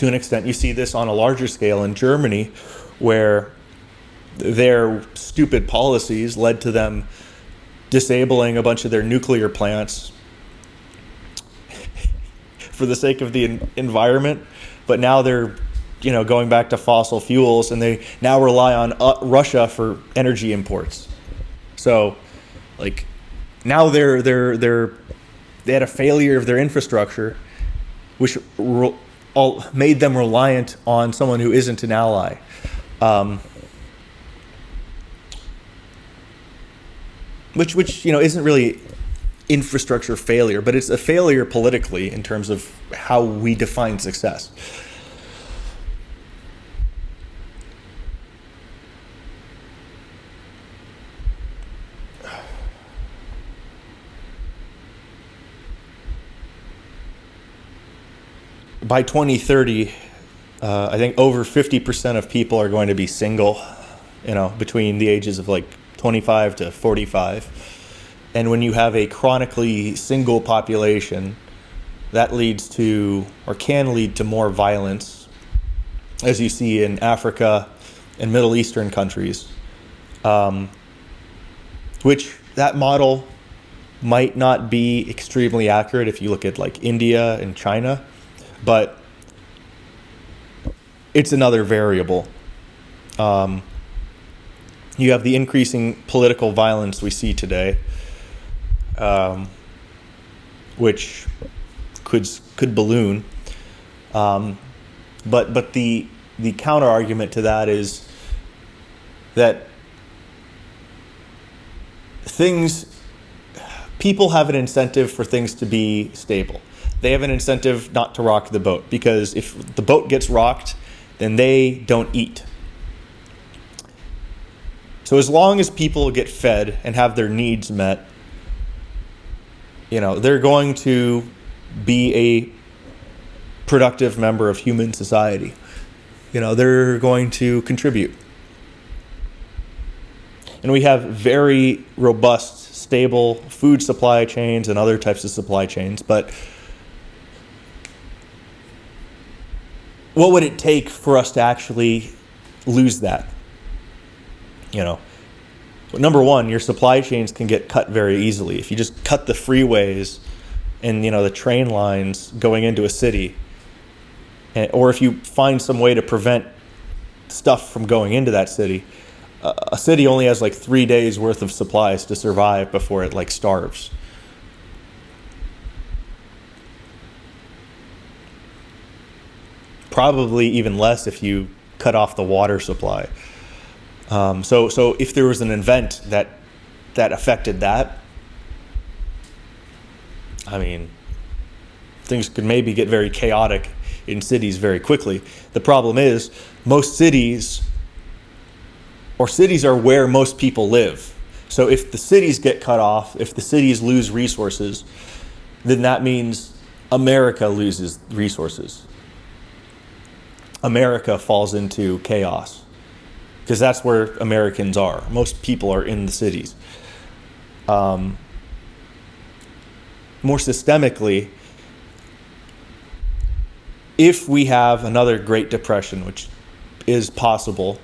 Speaker 1: an extent, you see this on a larger scale in Germany, where their stupid policies led to them disabling a bunch of their nuclear plants for the sake of the environment, but now they're going back to fossil fuels, and they now rely on Russia for energy imports. So like now they had a failure of their infrastructure, which made them reliant on someone who isn't an ally. Which isn't really infrastructure failure, but it's a failure politically in terms of how we define success. By 2030, I think over 50% of people are going to be single, between the ages of like 25 to 45. And when you have a chronically single population, that leads to, or can lead to, more violence, as you see in Africa and Middle Eastern countries, which that model might not be extremely accurate if you look at like India and China, but it's another variable. You have the increasing political violence we see today, which could balloon. But the counter argument to that is that people have an incentive for things to be stable. They have an incentive not to rock the boat, because if the boat gets rocked, then they don't eat. So as long as people get fed and have their needs met, they're going to be a productive member of human society. They're going to contribute. And we have very robust, stable food supply chains and other types of supply chains, but what would it take for us to actually lose that? Number one, your supply chains can get cut very easily. If you just cut the freeways and the train lines going into a city, or if you find some way to prevent stuff from going into that city, a city only has like 3 days worth of supplies to survive before it like starves. Probably even less if you cut off the water supply. So if there was an event that affected that, things could maybe get very chaotic in cities very quickly. The problem is most cities are where most people live. So if the cities get cut off, if the cities lose resources, then that means America loses resources. America falls into chaos, because that's where Americans are. Most people are in the cities. More systemically, if we have another Great Depression, which is possible,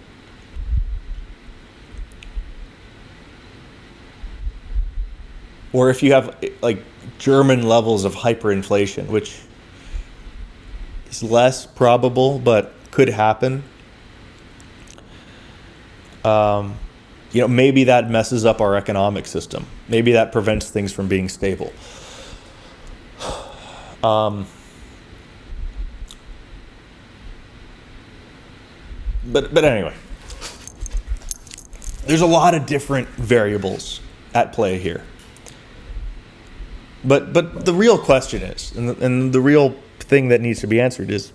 Speaker 1: or if you have like German levels of hyperinflation, which is less probable but could happen, maybe that messes up our economic system. Maybe that prevents things from being stable. But anyway, there's a lot of different variables at play here. But the real question is, and the real thing that needs to be answered is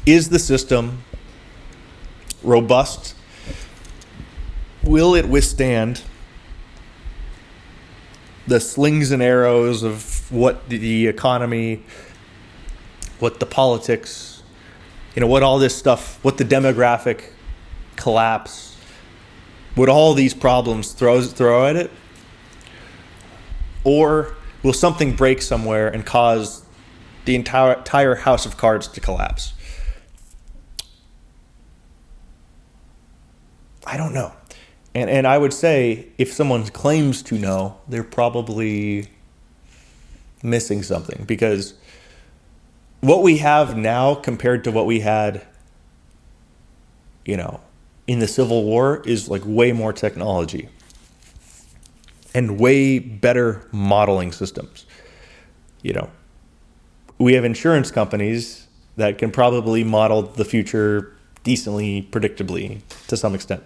Speaker 1: the system robust? Will it withstand the slings and arrows of what the economy, what the politics, what all this stuff, what the demographic collapse, what all these problems throw at it? Or will something break somewhere and cause the entire house of cards to collapse? I don't know. And I would say if someone claims to know, they're probably missing something, because what we have now compared to what we had, in the Civil War is like way more technology and way better modeling systems. We have insurance companies that can probably model the future decently, predictably, to some extent.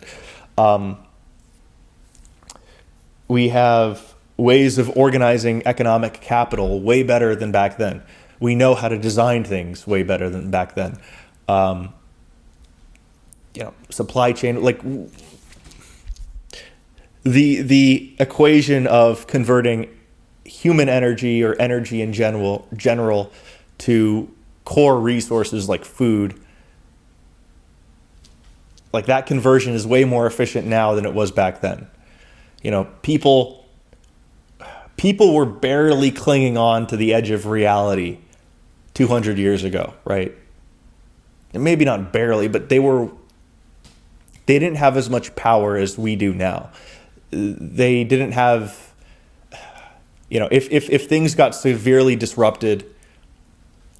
Speaker 1: We have ways of organizing economic capital way better than back then. We know how to design things way better than back then. Supply chain, like the equation of converting human energy or energy in general to core resources like food, like that conversion is way more efficient now than it was back then. People were barely clinging on to the edge of reality 200 years ago, right? And maybe not barely, but they didn't have as much power as we do now. They didn't have, if things got severely disrupted,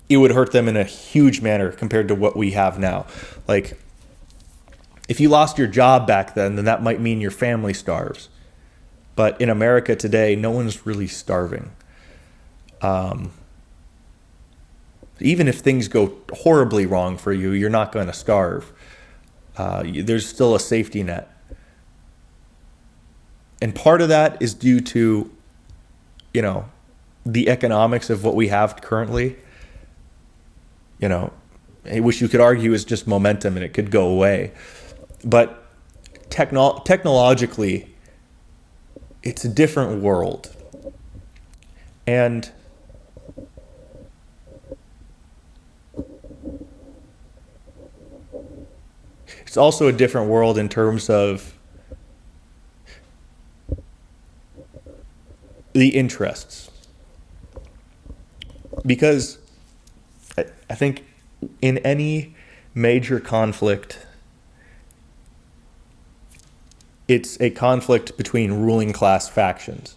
Speaker 1: it would hurt them in a huge manner compared to what we have now. Like, if you lost your job back then that might mean your family starves. But in America today, no one's really starving. Even if things go horribly wrong for you, you're not going to starve. There's still a safety net. And part of that is due to, the economics of what we have currently. Which you could argue is just momentum and it could go away. But technologically, it's a different world. And it's also a different world in terms of the interests. Because I think in any major conflict, it's a conflict between ruling class factions.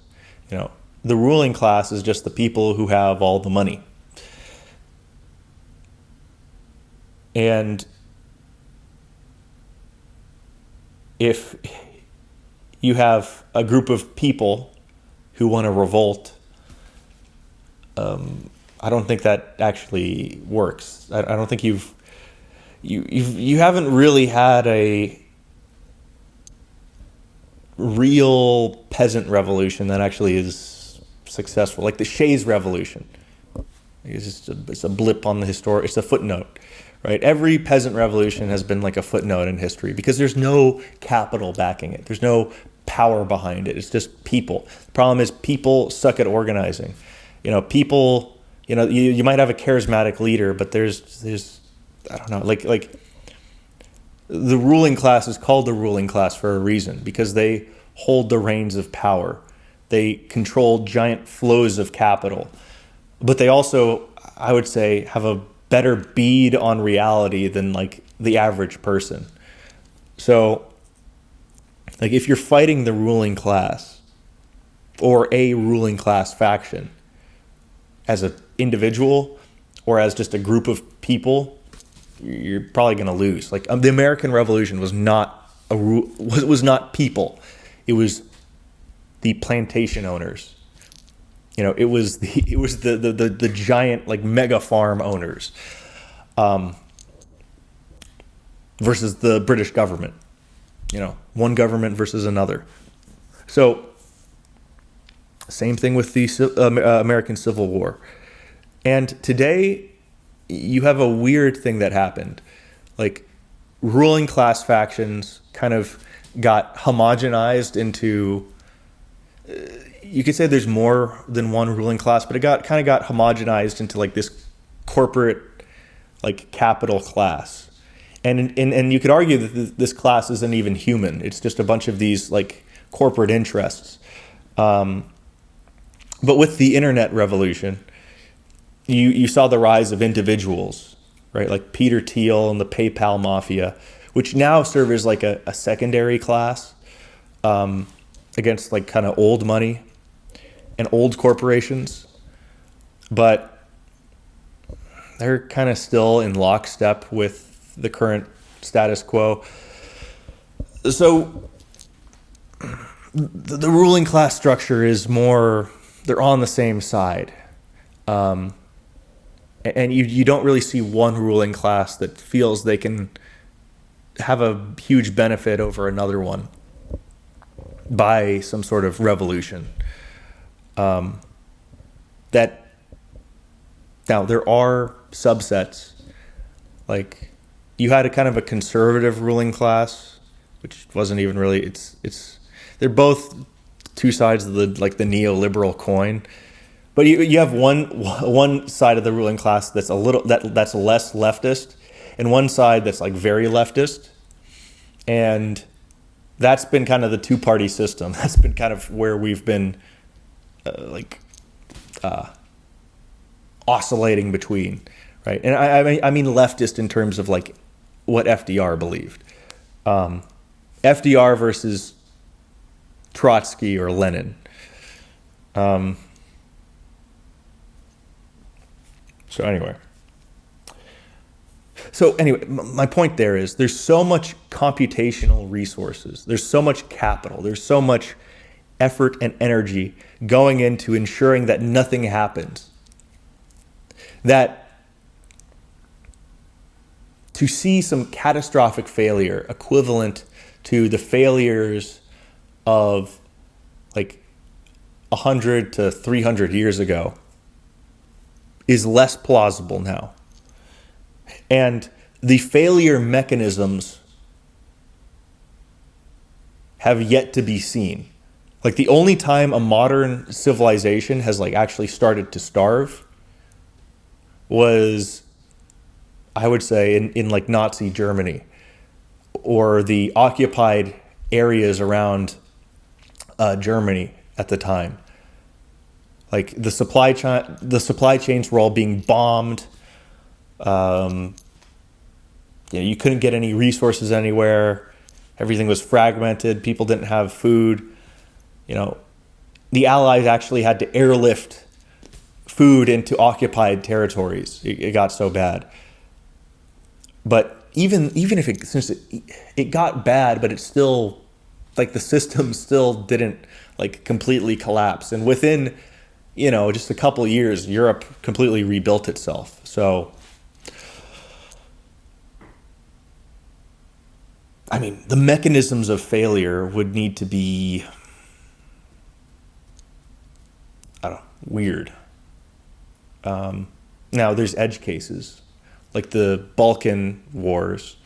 Speaker 1: The ruling class is just the people who have all the money. And if you have a group of people who want to revolt, I don't think that actually works. I don't think you haven't really had a real peasant revolution that actually is successful, like the Shays Revolution. It's a blip on the history. It's a footnote, right? Every peasant revolution has been like a footnote in history because there's no capital backing it. There's no power behind it. It's just people. The problem is people suck at organizing. People. You might have a charismatic leader, but there's I don't know, like the ruling class is called the ruling class for a reason, because they hold the reins of power. They control giant flows of capital. But they also, I would say, have a better bead on reality than like the average person. So, like if you're fighting the ruling class or a ruling class faction as an individual or as just a group of people, you're probably going to lose. Like the American Revolution was not was not people. It was the plantation owners. It was the giant like mega farm owners, versus the British government. One government versus another. So same thing with the American Civil War. And today you have a weird thing that happened. Like ruling class factions kind of got homogenized into, you could say there's more than one ruling class, but it got homogenized into like this corporate, like capital class. And you could argue that this class isn't even human. It's just a bunch of these like corporate interests. But with the internet revolution, you saw the rise of individuals, right? Like Peter Thiel and the PayPal mafia, which now serve as like a secondary class against like kind of old money and old corporations. But they're kind of still in lockstep with the current status quo. So the ruling class structure is more, they're on the same side. And you don't really see one ruling class that feels they can have a huge benefit over another one by some sort of revolution. That now there are subsets, like you had a kind of a conservative ruling class, which wasn't even really, it's they're both two sides of the neoliberal coin. But you have one side of the ruling class that's that's less leftist, and one side that's like very leftist, and that's been kind of the two-party system. That's been kind of where we've been oscillating between, right? And I mean leftist in terms of like what FDR believed, FDR versus Trotsky or Lenin. So anyway, my point there is there's so much computational resources, there's so much capital, there's so much effort and energy going into ensuring that nothing happens, that to see some catastrophic failure equivalent to the failures of like 100 to 300 years ago is less plausible now. And the failure mechanisms have yet to be seen. Like the only time a modern civilization has like actually started to starve was, I would say, in like Nazi Germany or the occupied areas around Germany at the time. Like the supply chains were all being bombed. You couldn't get any resources anywhere. Everything was fragmented. People didn't have food. The Allies actually had to airlift food into occupied territories. It got so bad. But even if since it got bad, but it still, like the system still didn't like completely collapse. And within just a couple of years, Europe completely rebuilt itself. So, I mean, the mechanisms of failure would need to be, weird. Now, there's edge cases, like the Balkan Wars.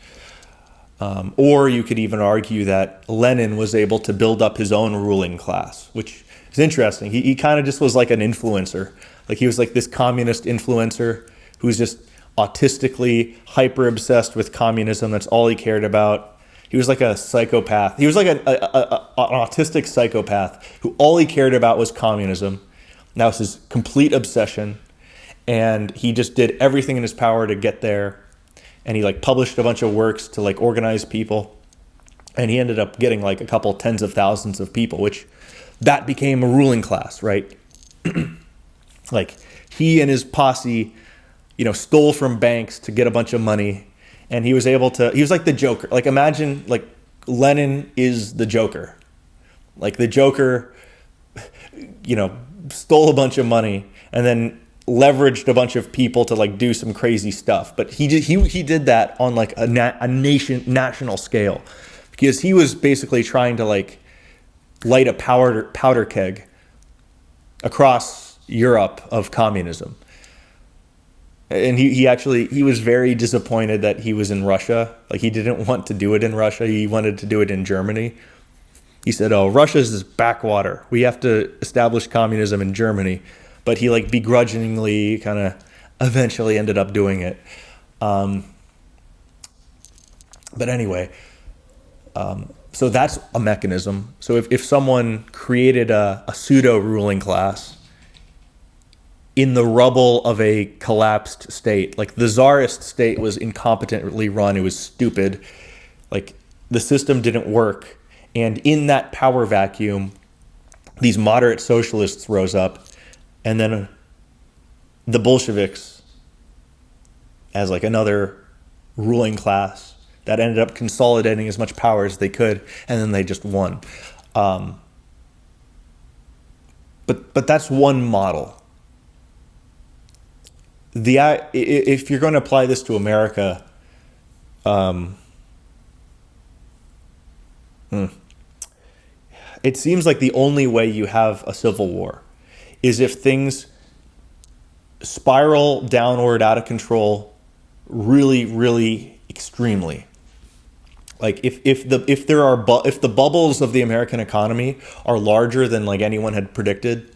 Speaker 1: Or you could even argue that Lenin was able to build up his own ruling class, which is interesting. He kind of just was like an influencer. Like he was like this communist influencer who was just autistically hyper obsessed with communism. That's all he cared about. He was like a psychopath. He was like an autistic psychopath who all he cared about was communism. That was his complete obsession. And he just did everything in his power to get there. And he like published a bunch of works to like organize people. And he ended up getting like a couple tens of thousands of people, which that became a ruling class, right? Like he and his posse, stole from banks to get a bunch of money. And he was like the Joker. Like imagine like Lenin is the Joker. Like the Joker, stole a bunch of money and then leveraged a bunch of people to like do some crazy stuff. But he did that on like a national scale, because he was basically trying to like light a powder keg across Europe of communism. And he was very disappointed that he was in Russia. Like he didn't want to do it in Russia. He wanted to do it in Germany. He said, "Oh, Russia's this backwater. We have to establish communism in Germany." But he like begrudgingly kind of eventually ended up doing it. But anyway, so that's a mechanism. So if someone created a pseudo ruling class in the rubble of a collapsed state, like the czarist state was incompetently run, it was stupid. Like, the system didn't work. And in that power vacuum, these moderate socialists rose up, and then the Bolsheviks as like another ruling class that ended up consolidating as much power as they could, and then they just won. But that's one model. If you're going to apply this to America, it seems like the only way you have a civil war is if things spiral downward out of control really, really extremely. Like if the bubbles of the American economy are larger than like anyone had predicted,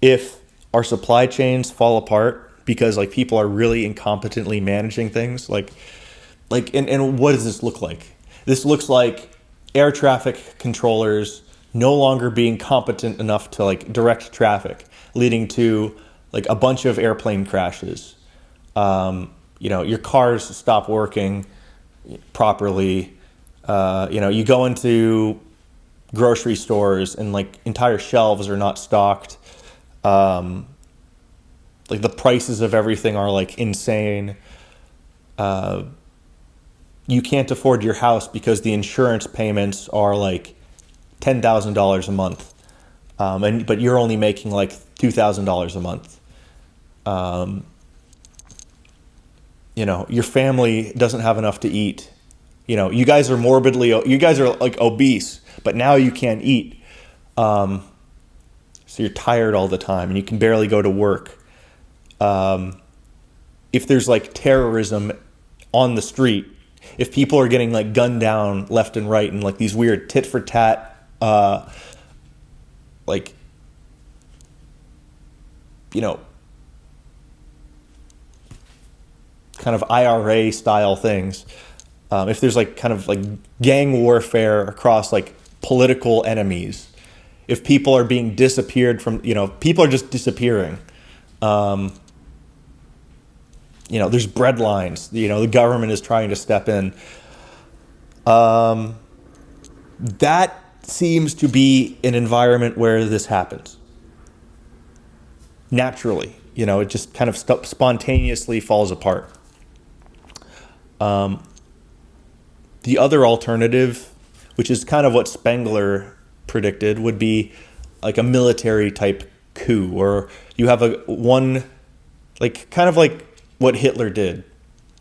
Speaker 1: if our supply chains fall apart because like people are really incompetently managing things, and what does this look like? This looks like air traffic controllers no longer being competent enough to like direct traffic, leading to like a bunch of airplane crashes. Your cars stop working properly. You go into grocery stores and like entire shelves are not stocked. Like the prices of everything are like insane. You can't afford your house because the insurance payments are like $10,000 a month, but you're only making like $2,000 a month. Your family doesn't have enough to eat. You guys are like obese, but now you can't eat. So you're tired all the time and you can barely go to work. If there's like terrorism on the street, if people are getting like gunned down left and right and like these weird tit for tat, kind of IRA style things, if there's like kind of like gang warfare across like political enemies, if people are being disappeared from, people are just disappearing. There's bread lines, the government is trying to step in. That seems to be an environment where this happens naturally. It just kind of spontaneously falls apart. The other alternative, which is kind of what Spengler predicted, would be like a military type coup, or you have kind of like what Hitler did.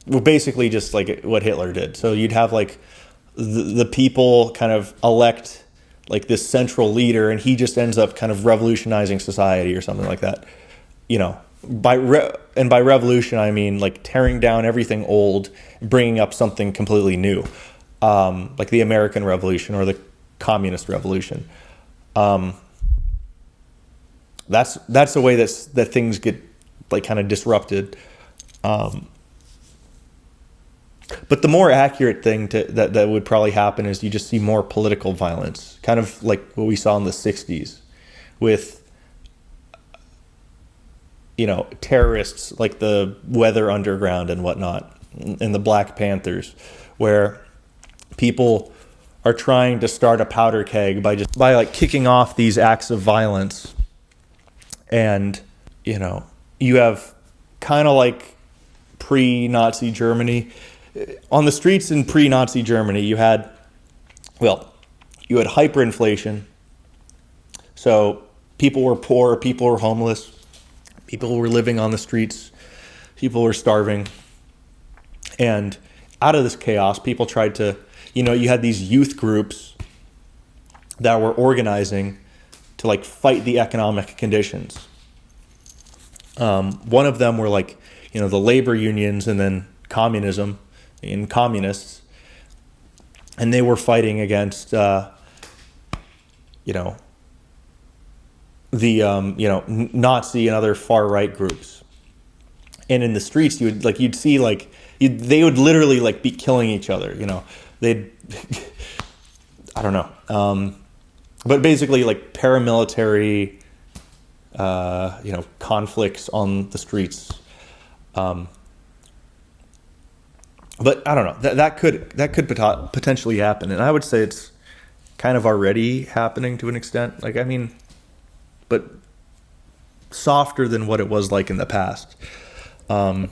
Speaker 1: Well, basically just like what Hitler did. So you'd have like the people kind of elect like this central leader, and he just ends up kind of revolutionizing society or something like that. By revolution, I mean like tearing down everything old, bringing up something completely new, like the American Revolution or the Communist Revolution. That's the way that things get like kind of disrupted. But the more accurate thing that would probably happen is you just see more political violence, kind of like what we saw in the 60s with, terrorists like the Weather Underground and whatnot, and the Black Panthers, where people are trying to start a powder keg by kicking off these acts of violence. And, you have kind of like pre-Nazi Germany. On the streets in pre-Nazi Germany, you had hyperinflation. So people were poor, people were homeless, people were living on the streets, people were starving. And out of this chaos, people tried to, you had these youth groups that were organizing to like fight the economic conditions. One of them were like, the labor unions, and then communism and communists, and they were fighting against, the Nazi and other far right groups. And in the streets, they would literally be killing each other. They'd, I don't know, but basically paramilitary, conflicts on the streets. But I don't know. That could potentially happen, and I would say it's kind of already happening to an extent. Like, I mean, but softer than what it was like in the past. Um,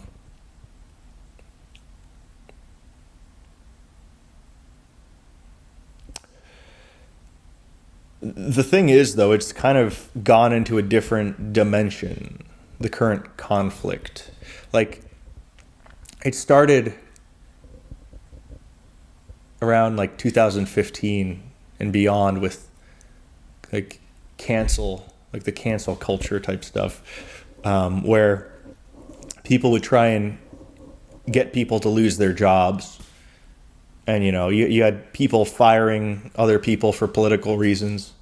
Speaker 1: the thing is, though, it's kind of gone into a different dimension, the current conflict. Like, it started around like 2015 and beyond with like like the cancel culture type stuff, where people would try and get people to lose their jobs. And, you had people firing other people for political reasons.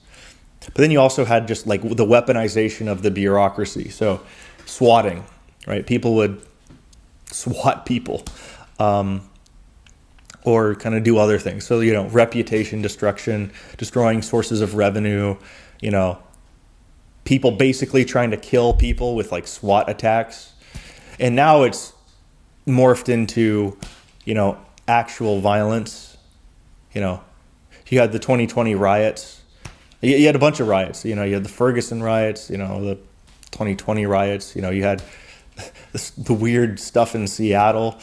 Speaker 1: But then you also had just like the weaponization of the bureaucracy. So swatting, right? People would swat people, or kind of do other things. So, reputation destruction, destroying sources of revenue, people basically trying to kill people with like SWAT attacks. And now it's morphed into, actual violence. You had the 2020 riots. You had a bunch of riots. You had the Ferguson riots, the 2020 riots. You had the weird stuff in Seattle.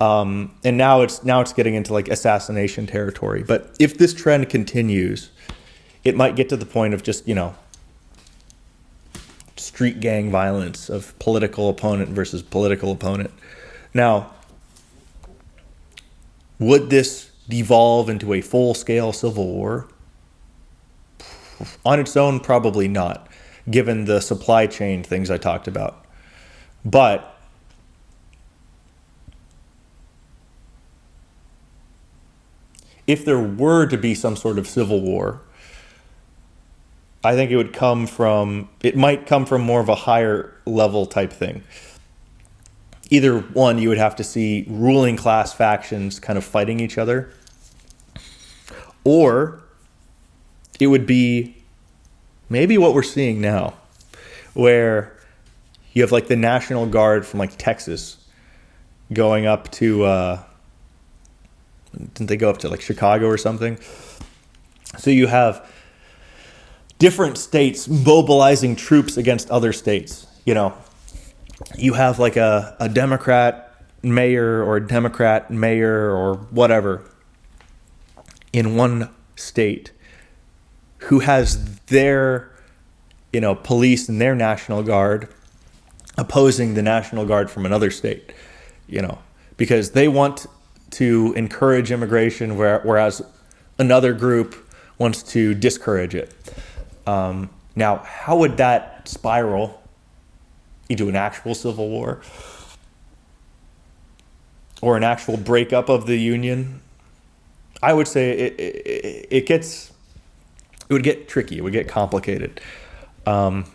Speaker 1: And now it's getting into like assassination territory. But if this trend continues, it might get to the point of just, street gang violence of political opponent versus political opponent. Now, would this devolve into a full-scale civil war? On its own, probably not, given the supply chain things I talked about. But if there were to be some sort of civil war, I think it might come from more of a higher level type thing. Either one, you would have to see ruling class factions kind of fighting each other, or it would be maybe what we're seeing now, where you have like the National Guard from like Texas going up to, didn't they go up to like Chicago or something? So you have different states mobilizing troops against other states. You have like a Democrat mayor or a Democrat mayor or whatever in one state who has their, police and their National Guard opposing the National Guard from another state, because they want to encourage immigration, whereas another group wants to discourage it. Now, how would that spiral into an actual civil war or an actual breakup of the union? I would say it would get tricky. It would get complicated. And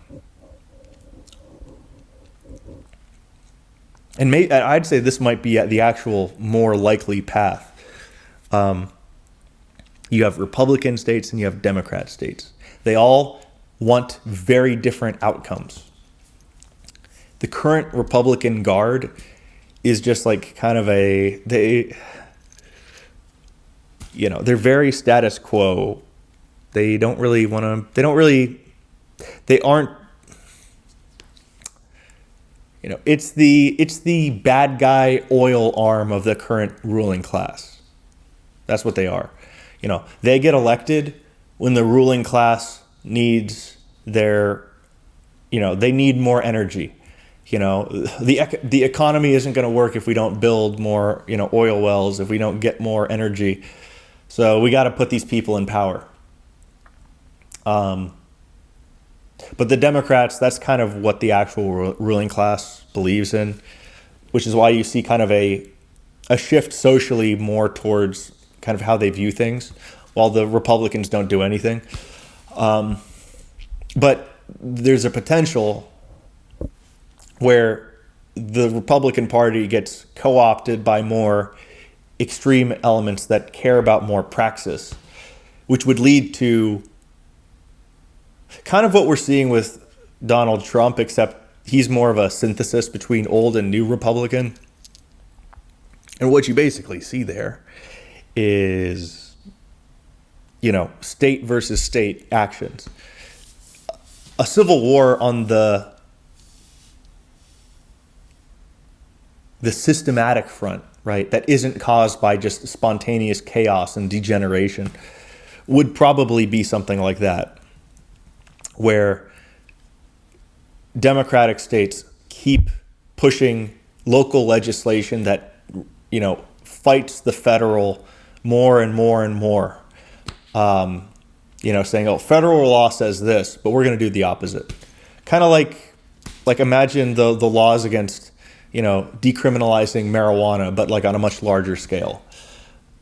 Speaker 1: I'd say this might be the actual more likely path. You have Republican states and you have Democrat states. They all want very different outcomes. The current Republican Guard is just like kind of they're very status quo. They don't really want to, they aren't, it's the bad guy oil arm of the current ruling class. That's what they are. They get elected when the ruling class needs they need more energy. The economy isn't going to work if we don't build more, oil wells, if we don't get more energy. So we got to put these people in power. But the Democrats, that's kind of what the actual ruling class believes in, which is why you see kind of a shift socially more towards kind of how they view things, while the Republicans don't do anything. But there's a potential where the Republican Party gets co-opted by more extreme elements that care about more praxis, which would lead to kind of what we're seeing with Donald Trump, except he's more of a synthesis between old and new Republican. And what you basically see there is, state versus state actions. A civil war on the systematic front, right, that isn't caused by just spontaneous chaos and degeneration, would probably be something like that, where democratic states keep pushing local legislation that, fights the federal more and more and more. Saying, oh, federal law says this, but we're going to do the opposite. Kind of like imagine the laws against, decriminalizing marijuana, but like on a much larger scale,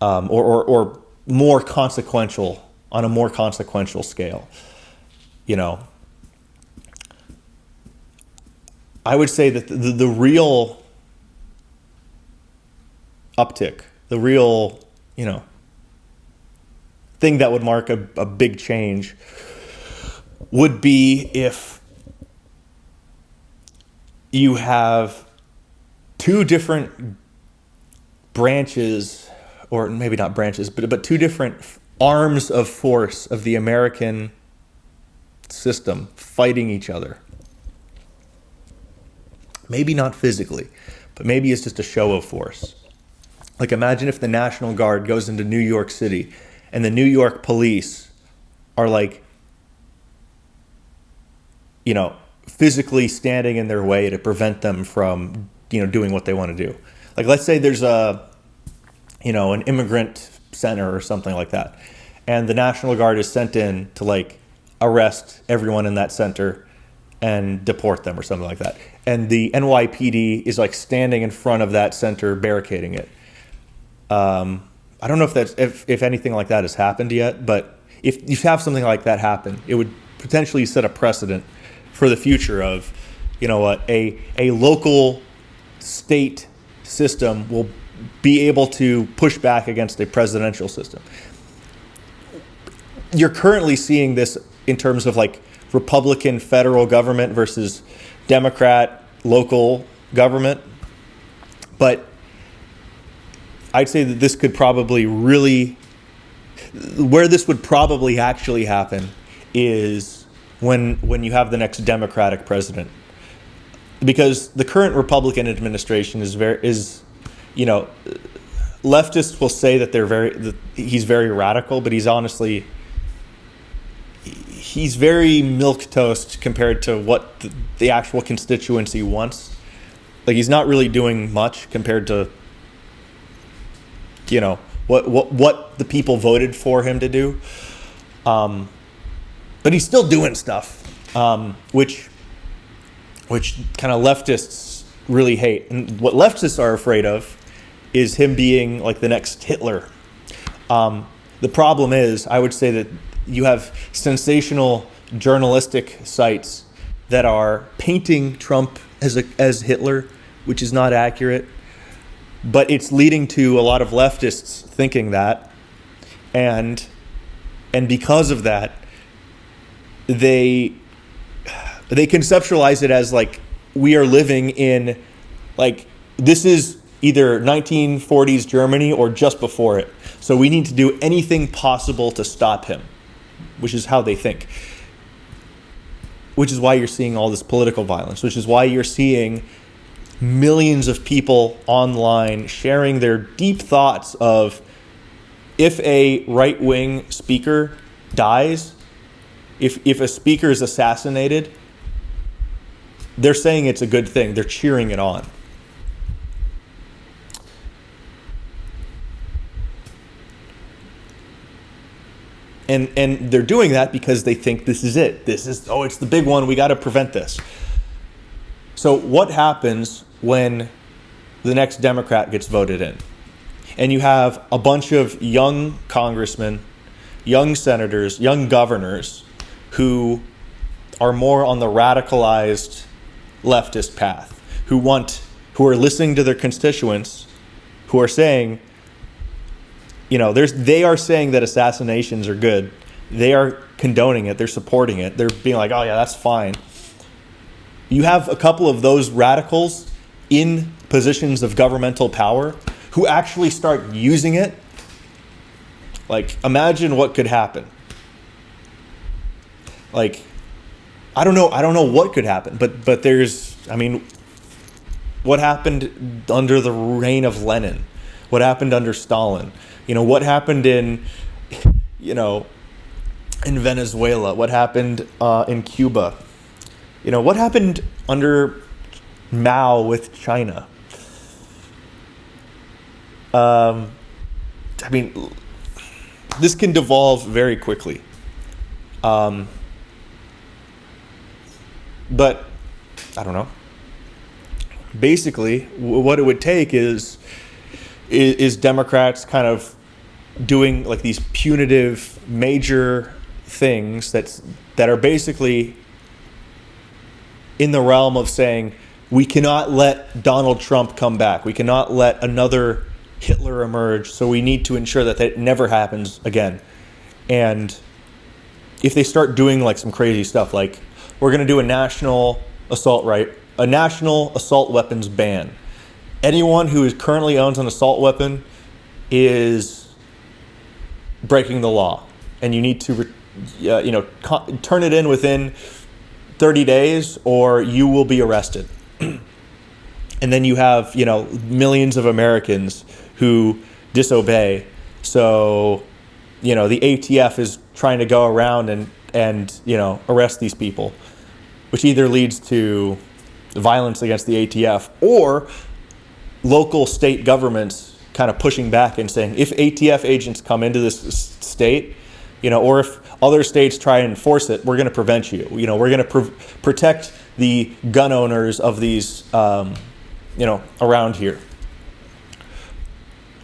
Speaker 1: or more consequential, on a more consequential scale. I would say that the real uptick, the real, thing that would mark a big change would be if you have two different branches, or maybe not branches, but two different arms of force of the American system fighting each other. Maybe not physically, but maybe it's just a show of force. Like, imagine if the National Guard goes into New York City and the New York police are like, physically standing in their way to prevent them from, doing what they want to do. Like, let's say there's an immigrant center or something like that, and the National Guard is sent in to like arrest everyone in that center and deport them or something like that. And the NYPD is like standing in front of that center, barricading it. I don't know if anything like that has happened yet, but if you have something like that happen, it would potentially set a precedent for the future of, a local state system will be able to push back against a presidential system. You're currently seeing this in terms of like Republican federal government versus Democrat local government, but I'd say that this could probably where this would probably actually happen is when you have the next Democratic president, because the current Republican administration leftists will say that he's very radical, but he's very milquetoast compared to what the actual constituency wants. Like, he's not really doing much compared to what the people voted for him to do, but he's still doing stuff, which kind of leftists really hate. And what leftists are afraid of is him being like the next Hitler. The problem is, I would say that you have sensational journalistic sites that are painting Trump as Hitler, which is not accurate. But it's leading to a lot of leftists thinking that, and because of that, they conceptualize it as like, we are living in, like, this is either 1940s Germany or just before it, so we need to do anything possible to stop him, which is how they think. Which is why you're seeing all this political violence, which is why you're seeing millions of people online sharing their deep thoughts of, if a right-wing speaker dies, if a speaker is assassinated, they're saying it's a good thing. They're cheering it on. And they're doing that because they think this is it. It's the big one. We got to prevent this. So what happens when the next Democrat gets voted in? And you have a bunch of young congressmen, young senators, young governors who are more on the radicalized leftist path, who are listening to their constituents, who are saying, they are saying that assassinations are good. They are condoning it. They're supporting it. They're being like, oh yeah, that's fine. You have a couple of those radicals in positions of governmental power who actually start using it, like, imagine what could happen. Like, I don't know what could happen, but there's, I mean, what happened under the reign of Lenin? What happened under Stalin? What happened in Venezuela? What happened in Cuba? What happened under Mao with China? I mean, this can devolve very quickly. But I don't know. Basically, what it would take is Democrats kind of doing like these punitive major things that are basically in the realm of saying we cannot let Donald Trump come back. We cannot let another Hitler emerge. So we need to ensure that never happens again. And if they start doing like some crazy stuff, like we're going to do a national assault weapons ban. Anyone who currently owns an assault weapon is breaking the law, and you need to, turn it in within 30 days, or you will be arrested. And then you have, millions of Americans who disobey. So, the ATF is trying to go around and arrest these people, which either leads to violence against the ATF or local state governments kind of pushing back and saying, if ATF agents come into this state, or if other states try and enforce it, we're going to prevent you. We're going to protect the gun owners of these, around here.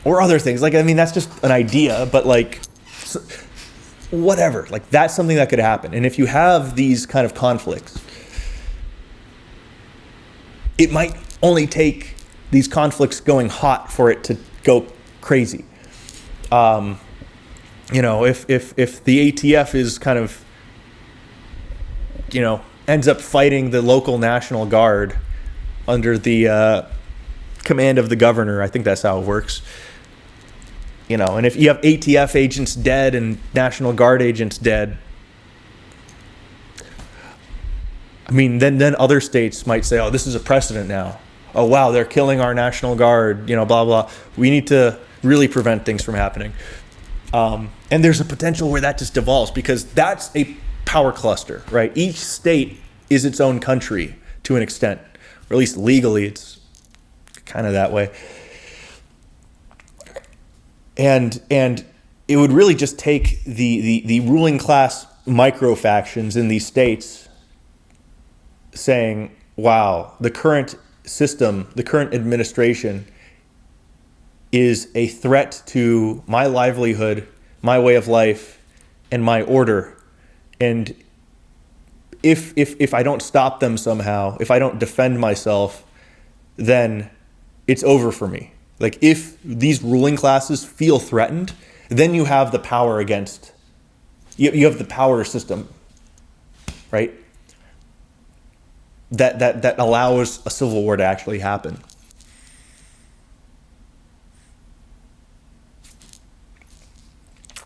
Speaker 1: Or other things. That's just an idea, but whatever. That's something that could happen. And if you have these kind of conflicts, it might only take these conflicts going hot for it to go crazy. If the ATF is kind of, ends up fighting the local National Guard under the command of the governor, I think that's how it works. And if you have ATF agents dead and National Guard agents dead, then other states might say, oh, this is a precedent now. Oh, wow, they're killing our National Guard, blah, blah. We need to really prevent things from happening. And there's a potential where that just devolves, because that's a power cluster, right? Each state is its own country to an extent, or at least legally, it's kind of that way. And it would really just take the ruling class micro factions in these states saying, wow, the current system, the current administration is a threat to my livelihood, my way of life, and my order. And if I don't stop them somehow, if I don't defend myself, then it's over for me. If these ruling classes feel threatened, then you have the power against, you have the power system, right? That allows a civil war to actually happen.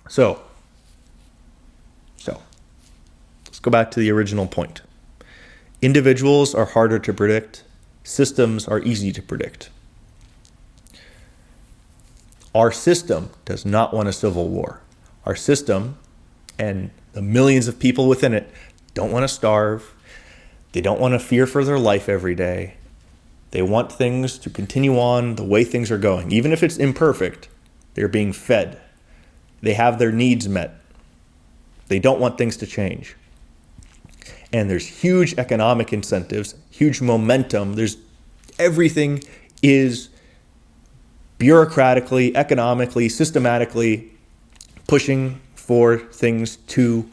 Speaker 1: So let's go back to the original point. Individuals are harder to predict. Systems are easy to predict. Our system does not want a civil war. Our system and the millions of people within it don't want to starve. They don't want to fear for their life every day. They want things to continue on the way things are going. Even if it's imperfect, they're being fed. They have their needs met. They don't want things to change. And there's huge economic incentives, huge momentum. Everything is bureaucratically, economically, systematically pushing for things to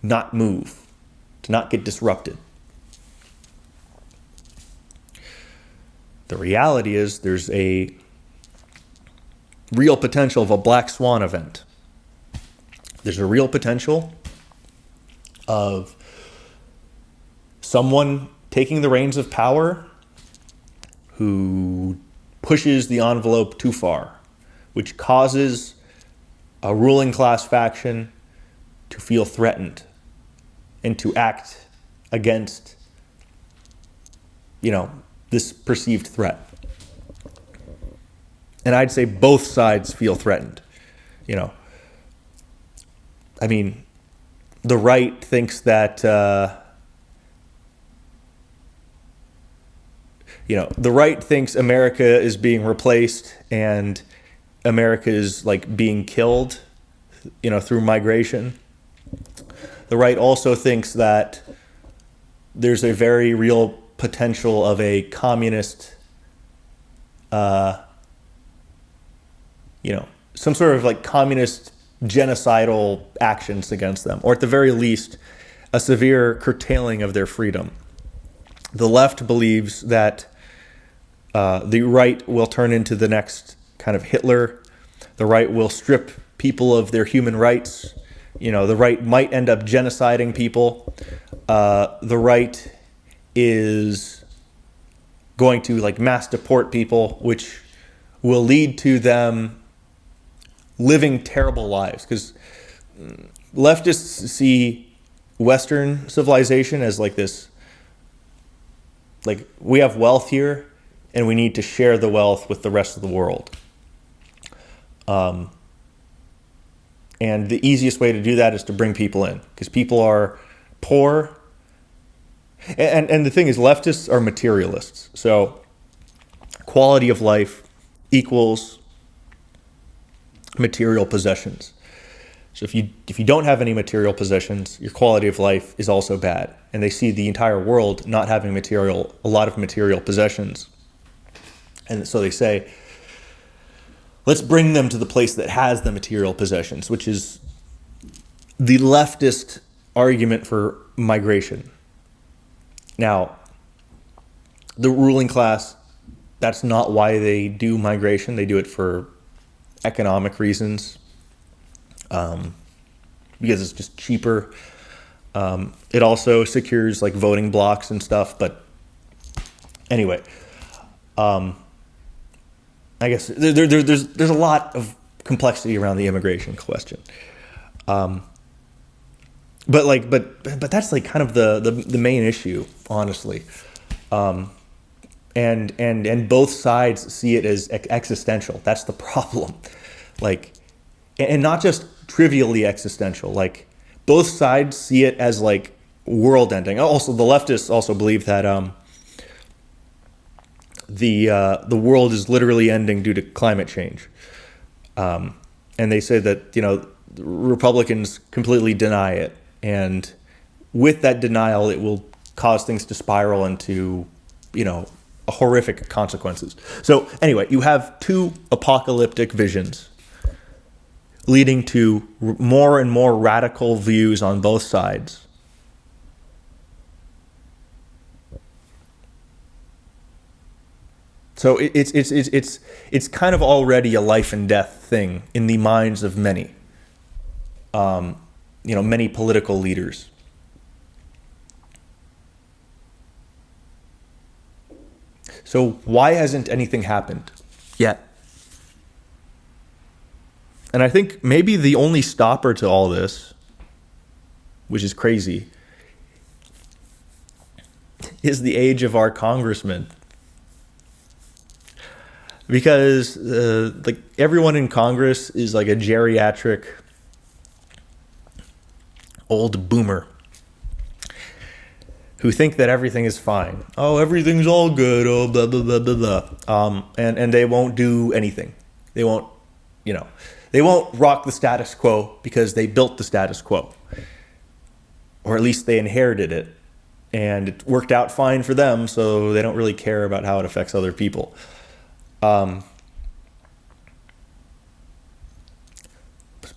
Speaker 1: not move, to not get disrupted. The reality is there's a real potential of a black swan event. There's a real potential of someone taking the reins of power who pushes the envelope too far, which causes a ruling class faction to feel threatened and to act against, this perceived threat. And I'd say both sides feel threatened. The right thinks that, the right thinks America is being replaced and America is like being killed, through migration. The right also thinks that there's a very real potential of a communist, some sort of like communist genocidal actions against them, or at the very least, a severe curtailing of their freedom. The left believes that the right will turn into the next kind of Hitler. The right will strip people of their human rights. The right might end up genociding people. The right is going to like mass deport people, which will lead to them living terrible lives. Because leftists see Western civilization as like this, like we have wealth here and we need to share the wealth with the rest of the world. And the easiest way to do that is to bring people in, because people are poor. And the thing is, leftists are materialists. So quality of life equals material possessions. So if you don't have any material possessions, your quality of life is also bad. And they see the entire world not having a lot of material possessions. And so they say, let's bring them to the place that has the material possessions, which is the leftist argument for migration. Now, the ruling class, that's not why they do migration. They do it for economic reasons, because it's just cheaper. It also secures like voting blocks and stuff. But anyway, I guess there's a lot of complexity around the immigration question. But that's like kind of the main issue, honestly. And both sides see it as existential. That's the problem. Like, and not just trivially existential. Like, both sides see it as like world ending. Also, the leftists also believe that the world is literally ending due to climate change. And they say that, Republicans completely deny it. And with that denial, it will cause things to spiral into, horrific consequences. So anyway, you have two apocalyptic visions leading to more and more radical views on both sides. So it's kind of already a life and death thing in the minds of many, many political leaders. So why hasn't anything happened yet? And I think maybe the only stopper to all this, which is crazy, is the age of our congressmen. Because everyone in Congress is like a geriatric old boomer who think that everything is fine. Oh, everything's all good. Oh, blah, blah, blah, blah, blah. And they won't do anything. They won't rock the status quo because they built the status quo. Or at least they inherited it. And it worked out fine for them, so they don't really care about how it affects other people. But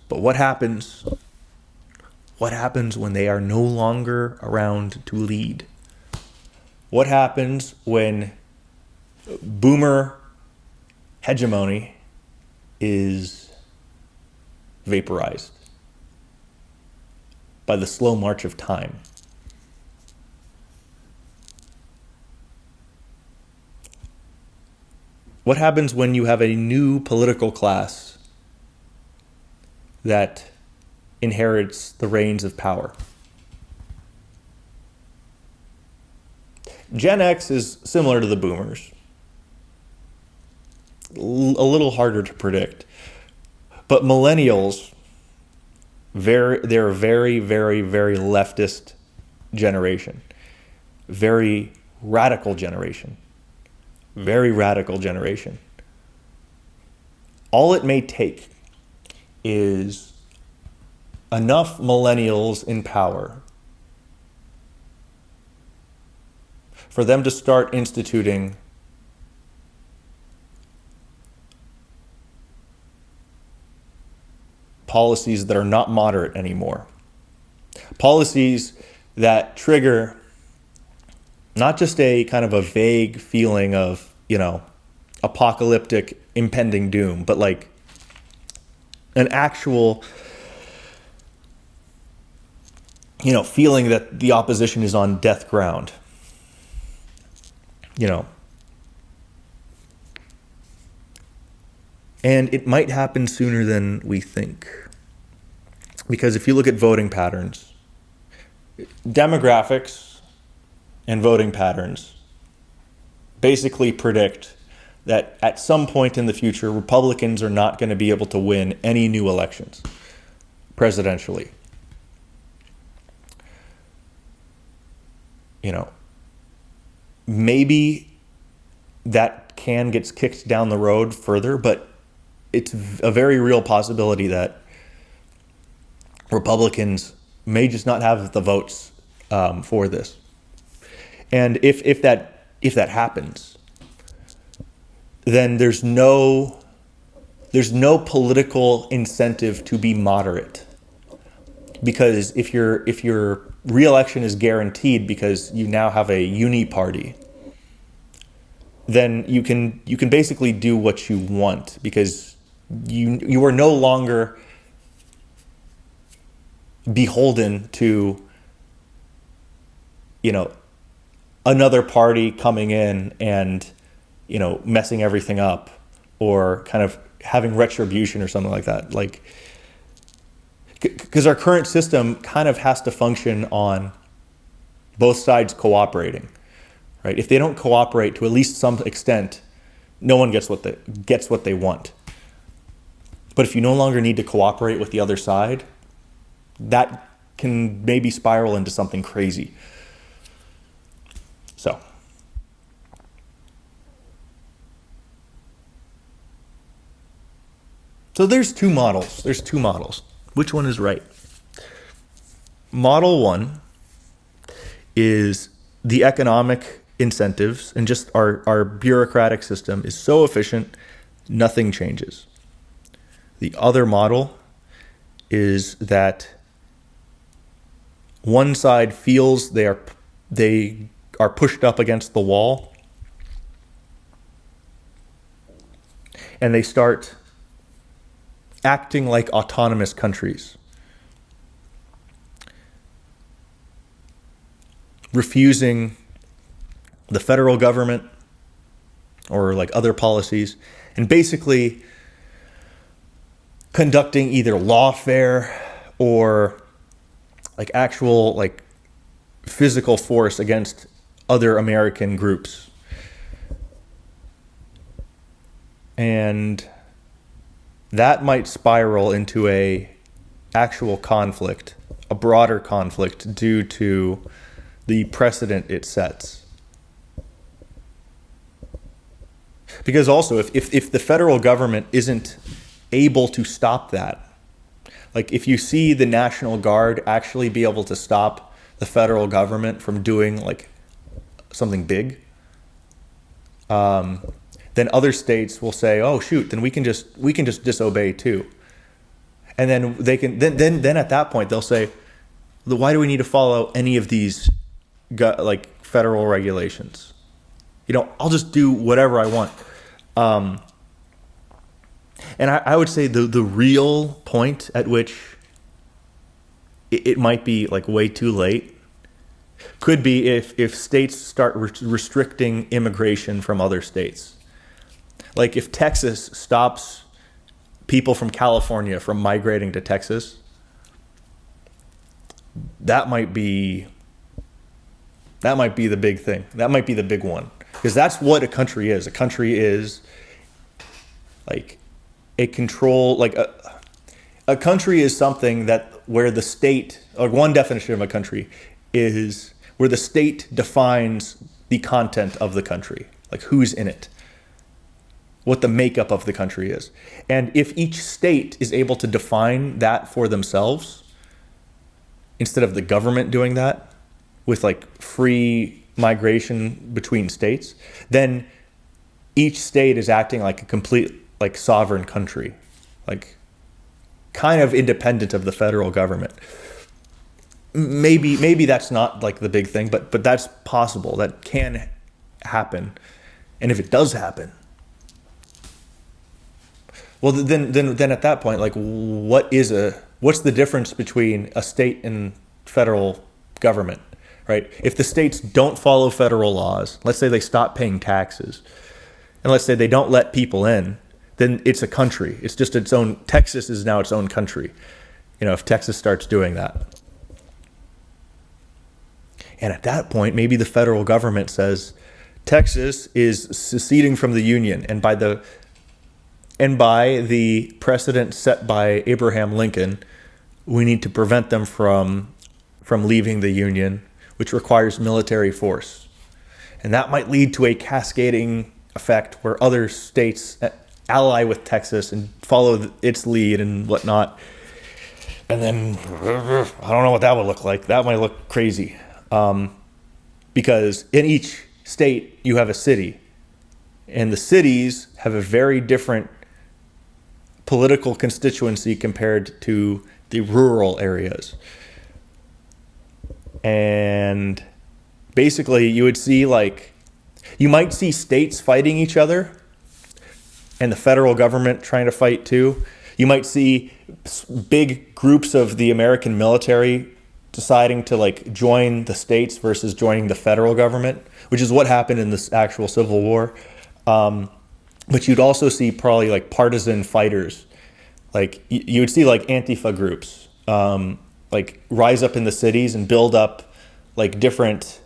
Speaker 1: what happens? What happens when they are no longer around to lead? What happens when boomer hegemony is vaporized by the slow march of time? What happens when you have a new political class that inherits the reins of power? Gen X is similar to the boomers. A little harder to predict. But millennials, they're a very, very, very leftist generation. Very radical generation. Very radical generation. All it may take is enough millennials in power for them to start instituting policies that are not moderate anymore. Policies that trigger not just a kind of a vague feeling of, apocalyptic impending doom, but like an actual, feeling that the opposition is on death ground. And it might happen sooner than we think. Because if you look at voting patterns, demographics and voting patterns basically predict that at some point in the future, Republicans are not going to be able to win any new elections presidentially. Maybe that can gets kicked down the road further, but it's a very real possibility that Republicans may just not have the votes for this. And if that happens, then there's no political incentive to be moderate, because if your re-election is guaranteed because you now have a uni party, then you can basically do what you want, because you are no longer beholden to another party coming in and messing everything up, or kind of having retribution or something like that. Like, because our current system kind of has to function on both sides cooperating, right? If they don't cooperate to at least some extent, no one gets what they want. But if you no longer need to cooperate with the other side, that can maybe spiral into something crazy. So there's two models. Which one is right? Model one is the economic incentives, and just our bureaucratic system is so efficient, nothing changes. The other model is that one side feels they are pushed up against the wall, and they start acting like autonomous countries, refusing the federal government or like other policies, and basically conducting either lawfare or like actual like physical force against other American groups. And that might spiral into a actual conflict, a broader conflict, due to the precedent it sets. Because also, if the federal government isn't able to stop that, like if you see the National Guard actually be able to stop the federal government from doing like something big, then other states will say, "Oh shoot, then we can just disobey too," and then they can then at that point they'll say, "Why do we need to follow any of these like federal regulations? I'll just do whatever I want." And I would say the real point at which it might be like way too late could be if states start restricting immigration from other states. Like if Texas stops people from California from migrating to Texas, that might be the big thing. That might be the big one. Because that's what a country is. A country is like a control, like a country is something that where the state, or one definition of a country is where the state defines the content of the country, like who's in it, what the makeup of the country is. And if each state is able to define that for themselves, instead of the government doing that with like free migration between states, then each state is acting like a complete like sovereign country, like kind of independent of the federal government. Maybe that's not like the big thing, but that's possible. That can happen. And if it does happen, well, then at that point, like what's the difference between a state and federal government, right? If the states don't follow federal laws, let's say they stop paying taxes, and let's say they don't let people in, then it's a country. It's just its own. Texas is now its own country. If Texas starts doing that. And at that point, maybe the federal government says, Texas is seceding from the Union, and by the precedent set by Abraham Lincoln, we need to prevent them from leaving the Union, which requires military force. And that might lead to a cascading effect where other states ally with Texas and follow its lead and whatnot. And then I don't know what that would look like. That might look crazy. Because in each state you have a city, and the cities have a very different political constituency compared to the rural areas. And basically you might see states fighting each other and the federal government trying to fight too. You might see big groups of the American military deciding to like join the states versus joining the federal government, which is what happened in this actual Civil War. But you'd also see probably like partisan fighters. Like you would see like Antifa groups like rise up in the cities and build up like different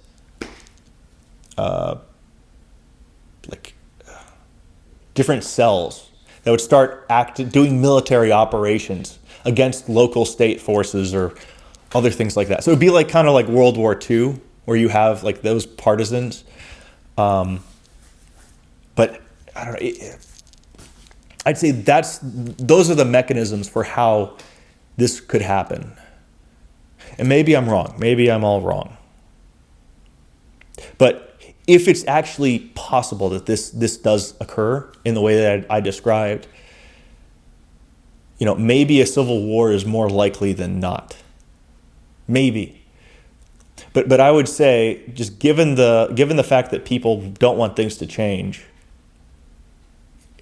Speaker 1: different cells that would start doing military operations against local state forces or other things like that. So it'd be like kind of like World War II, where you have like those partisans. But I don't know. I'd say those are the mechanisms for how this could happen. And maybe I'm wrong. Maybe I'm all wrong. But if it's actually possible that this does occur in the way that I described, maybe a civil war is more likely than not. Maybe. But I would say, just given the fact that people don't want things to change,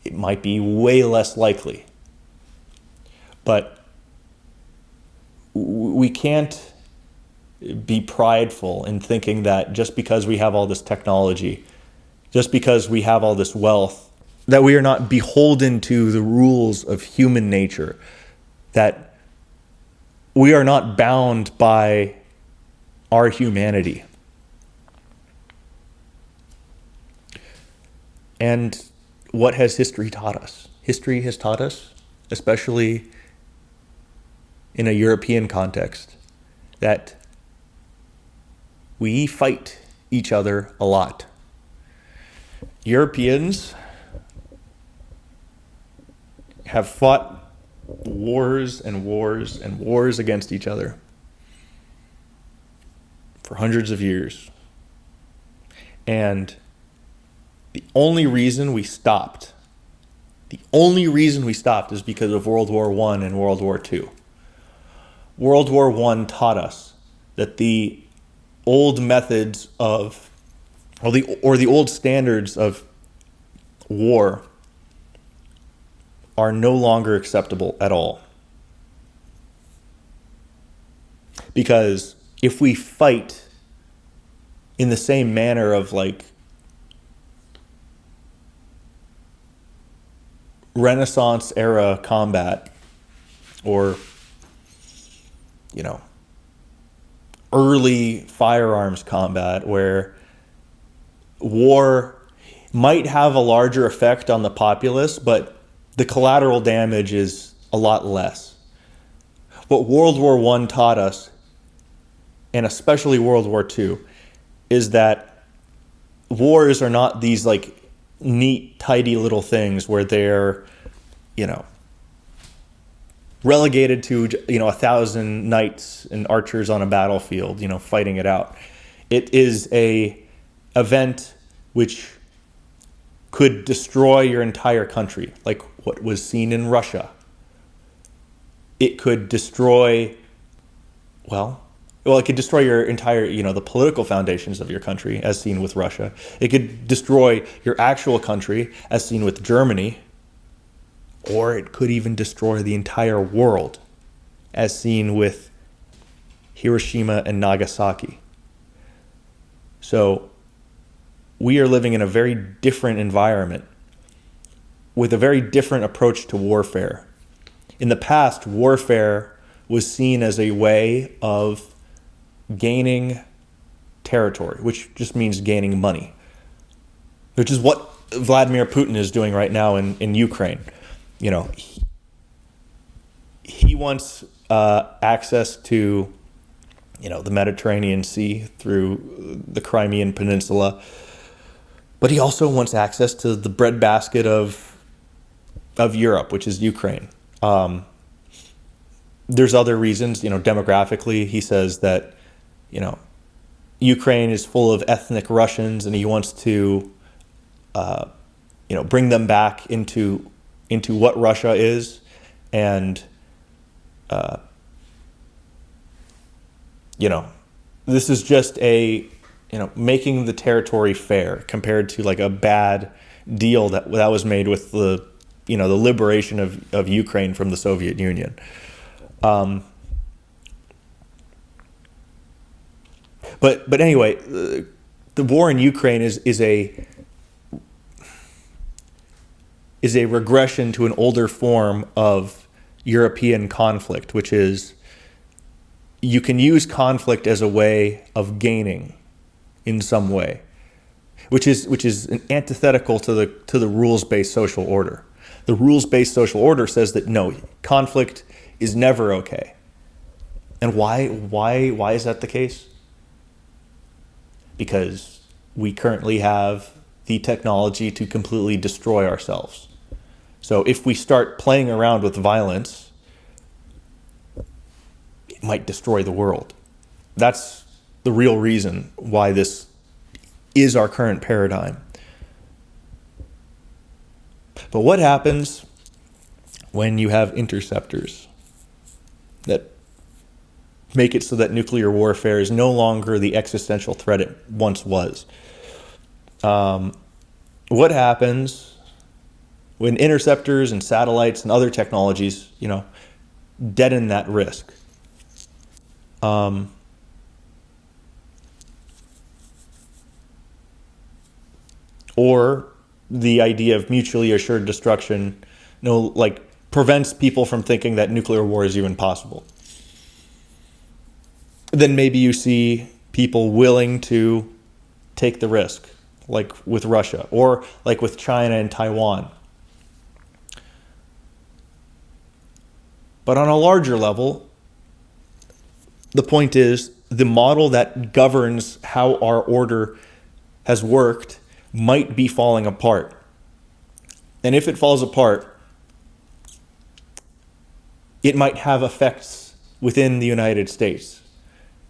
Speaker 1: it might be way less likely. But we can't be prideful in thinking that just because we have all this technology, just because we have all this wealth, that we are not beholden to the rules of human nature, that we are not bound by our humanity. And what has history taught us? History has taught us, especially in a European context, that we fight each other a lot. Europeans have fought wars and wars and wars against each other for hundreds of years. And the only reason we stopped is because of World War I and World War II. World War I taught us that the old methods or the old standards of war are no longer acceptable at all. Because if we fight in the same manner of like Renaissance era combat, or, early firearms combat, where war might have a larger effect on the populace, but the collateral damage is a lot less. What World War I taught us, and especially World War II, is that wars are not these like neat, tidy little things where they're, relegated to, 1,000 knights and archers on a battlefield, fighting it out. It is a event which could destroy your entire country, like what was seen in Russia. It could destroy, it could destroy your entire, the political foundations of your country, as seen with Russia. It could destroy your actual country, as seen with Germany. Or it could even destroy the entire world, as seen with Hiroshima and Nagasaki. So we are living in a very different environment with a very different approach to warfare. In the past, warfare was seen as a way of gaining territory, which just means gaining money, which is what Vladimir Putin is doing right now in Ukraine. He wants access to, the Mediterranean Sea through the Crimean Peninsula, but he also wants access to the breadbasket of Europe, which is Ukraine. There's other reasons, demographically. He says that, Ukraine is full of ethnic Russians, and he wants to, bring them back into what Russia is, and this is just making the territory fair compared to like a bad deal that was made with the liberation of Ukraine from the Soviet Union. But anyway, the war in Ukraine is a regression to an older form of European conflict, which is you can use conflict as a way of gaining in some way, which is antithetical to the rules-based social order. The rules-based social order says that no, conflict is never okay. And why is that the case? Because we currently have the technology to completely destroy ourselves. So if we start playing around with violence, it might destroy the world. That's the real reason why this is our current paradigm. But what happens when you have interceptors that make it so that nuclear warfare is no longer the existential threat it once was? What happens when interceptors and satellites and other technologies, deaden that risk? Or the idea of mutually assured destruction, prevents people from thinking that nuclear war is even possible. Then maybe you see people willing to take the risk, like with Russia, or like with China and Taiwan. But on a larger level, the point is the model that governs how our order has worked might be falling apart. And if it falls apart, it might have effects within the United States,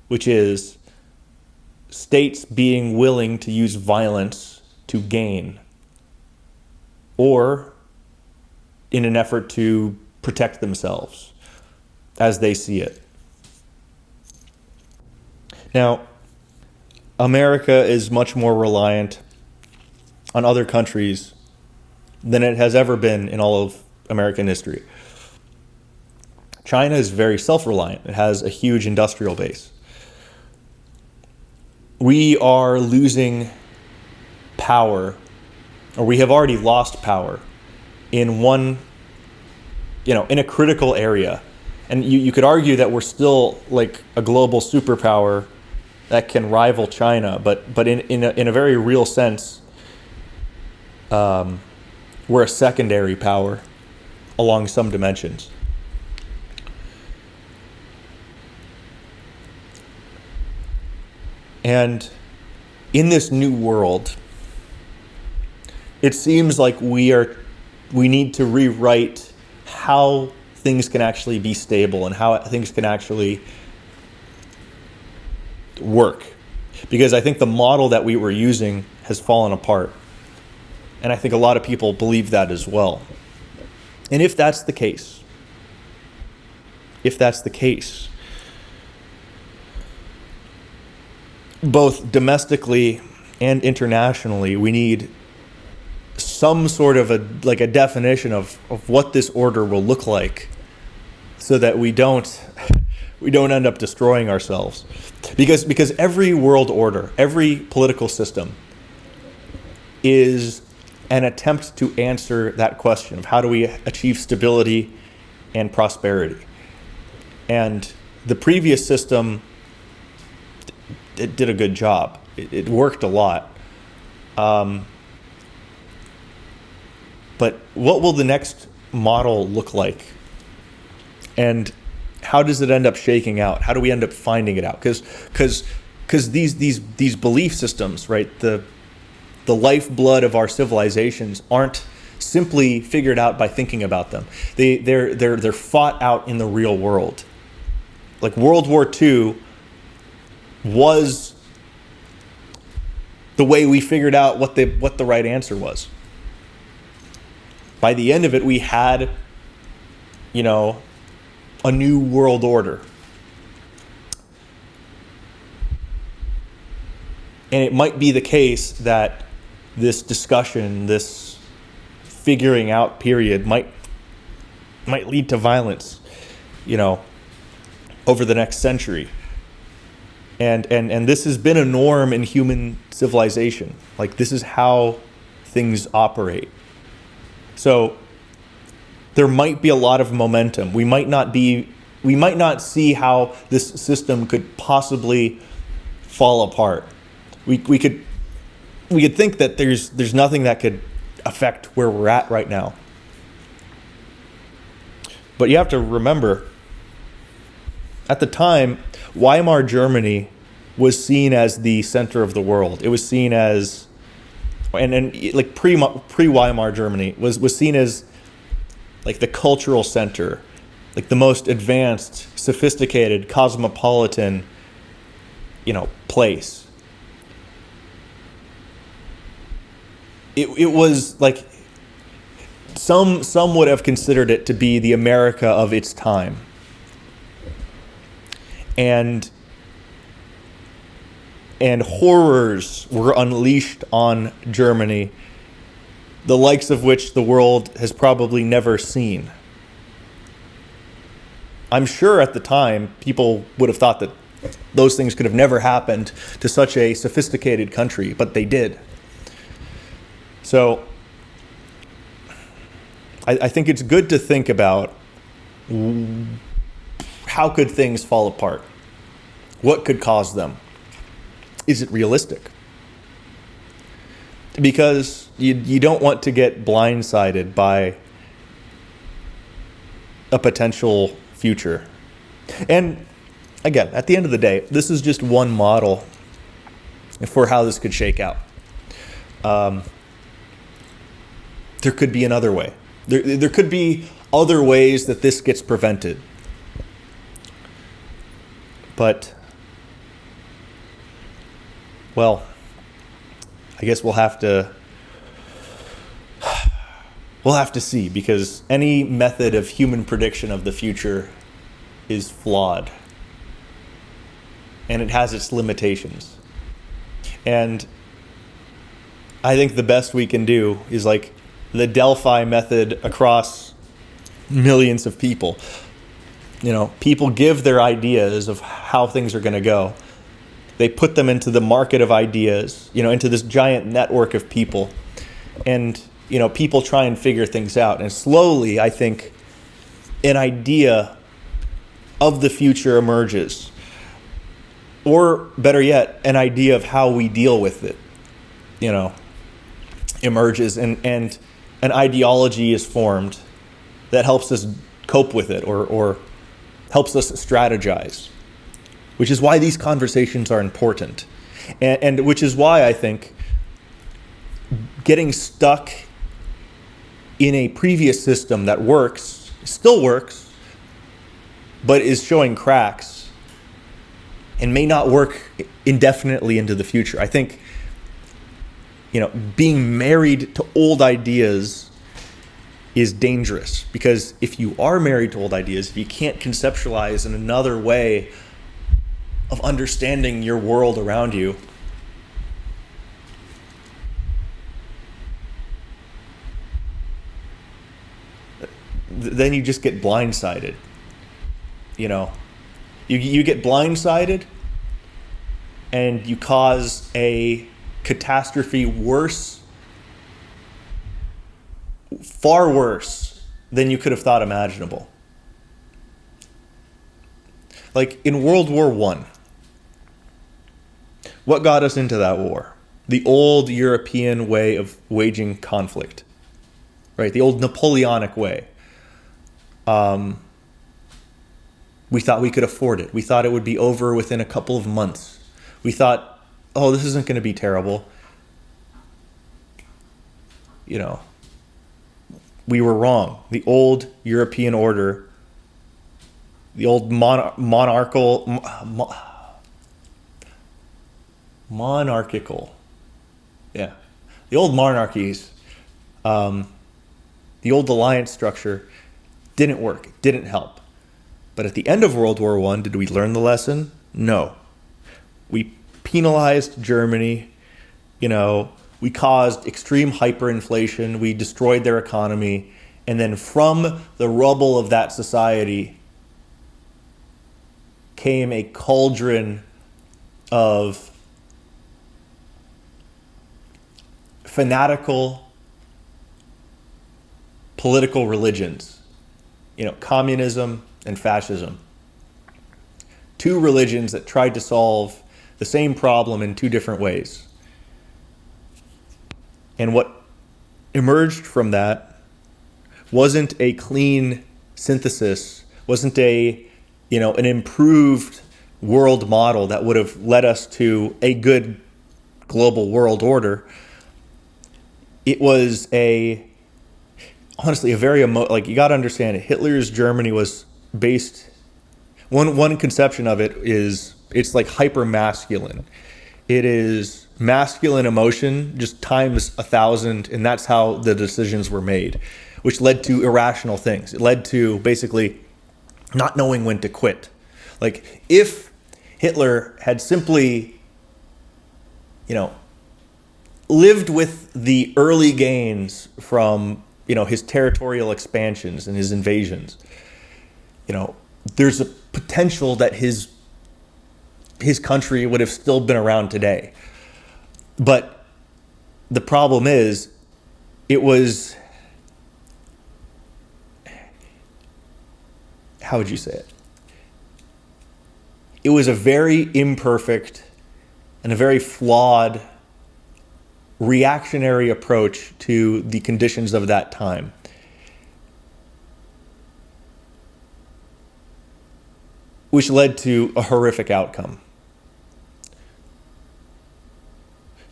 Speaker 1: which is states being willing to use violence to gain, or in an effort to protect themselves as they see it. Now, America is much more reliant on other countries than it has ever been in all of American history. China is very self-reliant. It has a huge industrial base. We are losing power, or we have already lost power, in one, in a critical area. And you could argue that we're still like a global superpower that can rival China, but in a very real sense, we're a secondary power along some dimensions. And in this new world, it seems like we need to rewrite how things can actually be stable and how things can actually work. Because I think the model that we were using has fallen apart. And I think a lot of people believe that as well. And if that's the case, both domestically and internationally, we need some sort of a definition of what this order will look like, so that we don't end up destroying ourselves. Because every world order, every political system is an attempt to answer that question of how do we achieve stability and prosperity. And the previous system, it did a good job. It worked a lot. But what will the next model look like? And how does it end up shaking out? How do we end up finding it out? Because these belief systems, right, the lifeblood of our civilizations, aren't simply figured out by thinking about them. They're fought out in the real world. Like World War II was the way we figured out what the right answer was. By the end of it, we had, a new world order. And it might be the case that this discussion, this figuring out period might lead to violence, over the next century. And this has been a norm in human civilization. Like, this is how things operate. So there might be a lot of momentum. We might not see how this system could possibly fall apart. We could think that there's nothing that could affect where we're at right now. But you have to remember, at the time, Weimar Germany was seen as the center of the world. It was seen as, and like pre-Weimar Germany was seen as like the cultural center, like the most advanced, sophisticated, cosmopolitan, place. It was like some would have considered it to be the America of its time. And horrors were unleashed on Germany, the likes of which the world has probably never seen. I'm sure at the time people would have thought that those things could have never happened to such a sophisticated country, but they did. So I think it's good to think about how could things fall apart? What could cause them? Is it realistic? Because you don't want to get blindsided by a potential future. And again, at the end of the day, this is just one model for how this could shake out. There could be another way. There could be other ways that this gets prevented. But, well, I guess we'll have to see, because any method of human prediction of the future is flawed. And it has its limitations. And I think the best we can do is like the Delphi method across millions of people. People give their ideas of how things are going to go. They put them into the market of ideas, into this giant network of people. And people try and figure things out. And slowly, I think, an idea of the future emerges. Or better yet, an idea of how we deal with it, emerges. And an ideology is formed that helps us cope with it or helps us strategize. Which is why these conversations are important. And which is why I think getting stuck in a previous system that still works, but is showing cracks and may not work indefinitely into the future. I think, being married to old ideas is dangerous, because if you are married to old ideas, if you can't conceptualize in another way of understanding your world around you, then you just get blindsided. You get blindsided and you cause a catastrophe far worse than you could have thought imaginable. Like in World War I, what got us into that war? The old European way of waging conflict, right? The old Napoleonic way. We thought we could afford it. We thought it would be over within a couple of months. We thought, oh, this isn't going to be terrible. We were wrong. The old European order, the old monarchical, the old monarchies, the old alliance structure didn't work, didn't help. But at the end of World War I, did we learn the lesson? No. We penalized Germany, we caused extreme hyperinflation, we destroyed their economy, and then from the rubble of that society came a cauldron of fanatical political religions, communism and fascism. Two religions that tried to solve the same problem in two different ways. And what emerged from that wasn't a clean synthesis, wasn't an improved world model that would have led us to a good global world order. It was honestly a very you got to understand it. Hitler's Germany was based. One conception of it is it's like hyper masculine. It is masculine emotion just times 1,000, and that's how the decisions were made, which led to irrational things. It led to basically not knowing when to quit. Like if Hitler had simply, lived with the early gains from, his territorial expansions and his invasions, there's a potential that his country would have still been around today. But the problem is, it was, how would you say it? It was a very imperfect and a very flawed reactionary approach to the conditions of that time. Which led to a horrific outcome.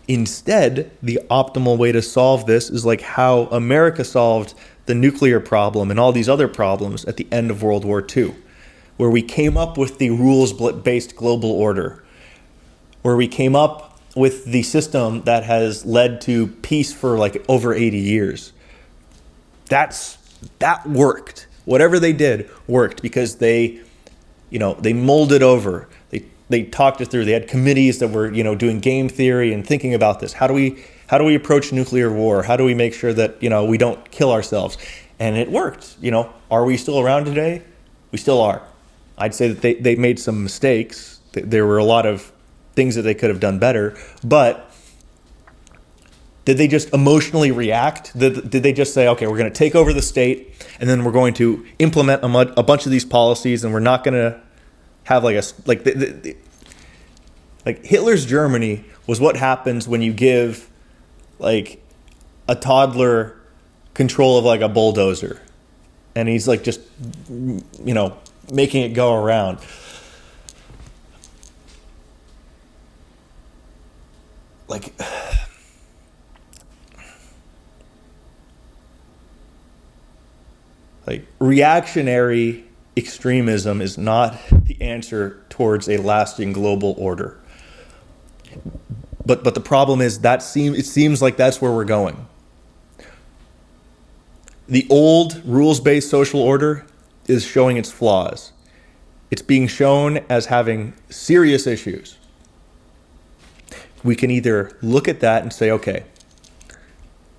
Speaker 1: Instead, the optimal way to solve this is like how America solved the nuclear problem and all these other problems at the end of World War II, where we came up with the rules-based global order, where we came up with the system that has led to peace for like over 80 years. That worked. Whatever they did worked because they molded over. They talked it through. They had committees that were, doing game theory and thinking about this. How do we approach nuclear war? How do we make sure that, we don't kill ourselves? And it worked. Are we still around today? We still are. I'd say that they made some mistakes. There were a lot of things that they could have done better, but Did they just emotionally react? Did they just say, okay, we're going to take over the state, and then we're going to implement a bunch of these policies, and we're not going to have like like Hitler's Germany was what happens when you give like a toddler control of like a bulldozer, and he's like just, making it go around. Like reactionary extremism is not the answer towards a lasting global order. But the problem is it seems like that's where we're going. The old rules-based social order is showing its flaws. It's being shown as having serious issues. We can either look at that and say, okay,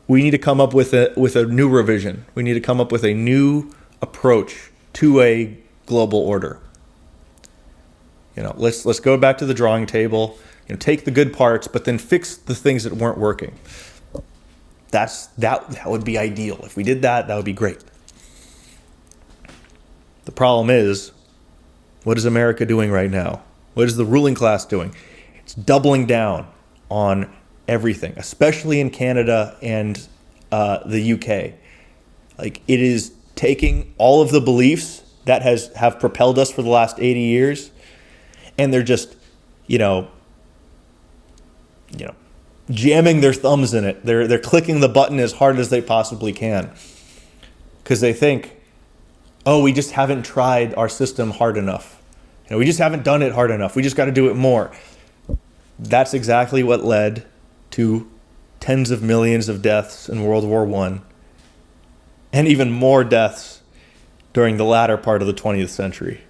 Speaker 1: we need to come up with a new revision. We need to come up with a new approach to a global order. Let's go back to the drawing table. Take the good parts, but then fix the things that weren't working. That would be ideal. If we did that, that would be great. The problem is, what is America doing right now? What is the ruling class doing? It's doubling down on everything, especially in Canada and the UK. Like, it is taking all of the beliefs that have propelled us for the last 80 years, and they're just, jamming their thumbs in it. They're clicking the button as hard as they possibly can, because they think, oh, we just haven't tried our system hard enough. We just haven't done it hard enough. We just got to do it more. That's exactly what led to tens of millions of deaths in World War I, and even more deaths during the latter part of the 20th century.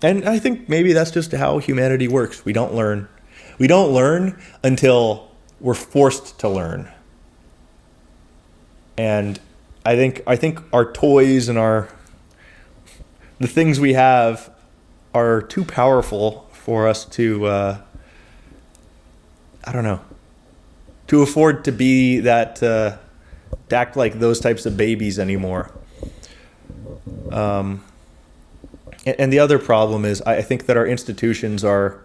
Speaker 1: And I think maybe that's just how humanity works. We don't learn. We don't learn until we're forced to learn. And I think our toys and the things we have are too powerful for us to to afford to be that to act like those types of babies anymore. And the other problem is, I think that our institutions are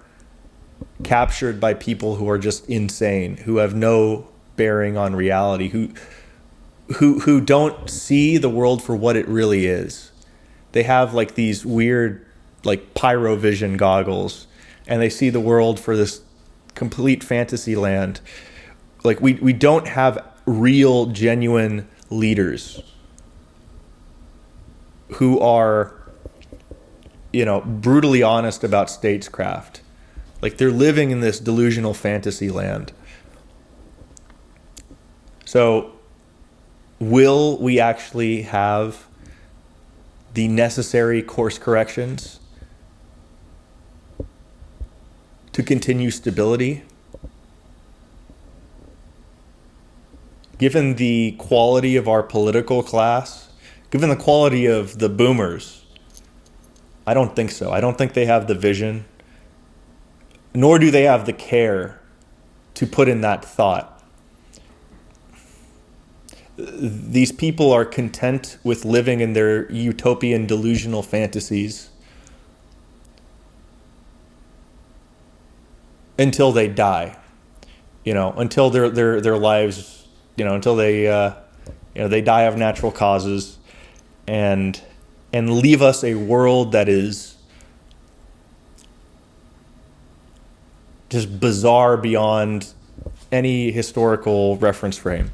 Speaker 1: captured by people who are just insane, who have no bearing on reality, who don't see the world for what it really is. They have like these weird like pyrovision goggles, and they see the world for this complete fantasy land. Like we don't have real, genuine leaders who are brutally honest about statescraft. Like, they're living in this delusional fantasy land. So, will we actually have the necessary course corrections to continue stability? Given the quality of our political class, given the quality of the boomers, I don't think so. I don't think they have the vision, nor do they have the care to put in that thought. These people are content with living in their utopian, delusional fantasies until they die, until their lives, until they they die of natural causes, and leave us a world that is just bizarre beyond any historical reference frame.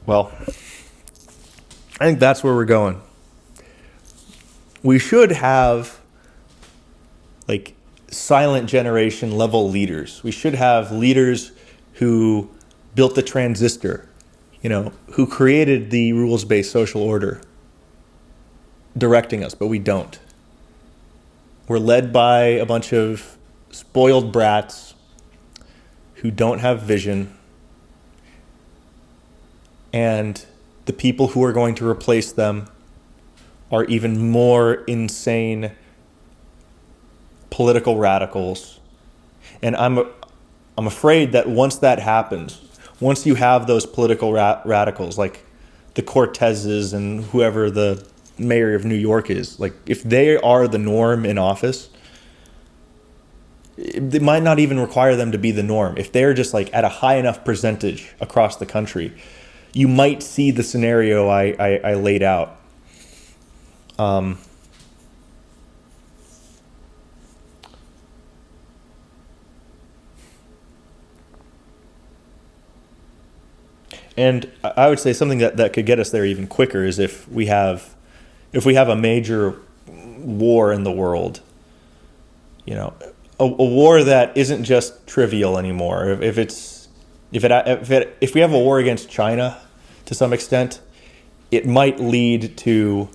Speaker 1: Well, I think that's where we're going. We should have like silent generation level leaders. We should have leaders who built the transistor, who created the rules-based social order, directing us, but we don't. We're led by a bunch of spoiled brats who don't have vision, and the people who are going to replace them are even more insane political radicals. And I'm afraid that once that happens, once you have those political radicals like the Cortezes and whoever the mayor of New York is, like if they are the norm in office, it might not even require them to be the norm. If they're just like at a high enough percentage across the country, you might see the scenario I laid out. And I would say something that could get us there even quicker is if we have a major war in the world, a war that isn't just trivial anymore. If we have a war against China to some extent, it might lead to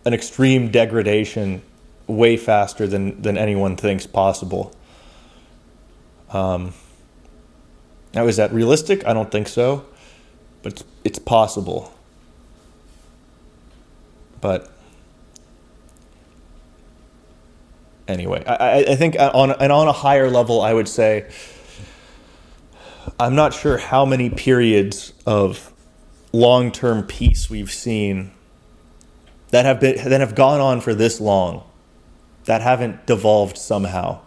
Speaker 1: an extreme degradation way faster than anyone thinks possible. Now, is that realistic? I don't think so, but it's possible. But anyway, I think on a higher level, I would say I'm not sure how many periods of long-term peace we've seen that have gone on for this long, that haven't devolved somehow.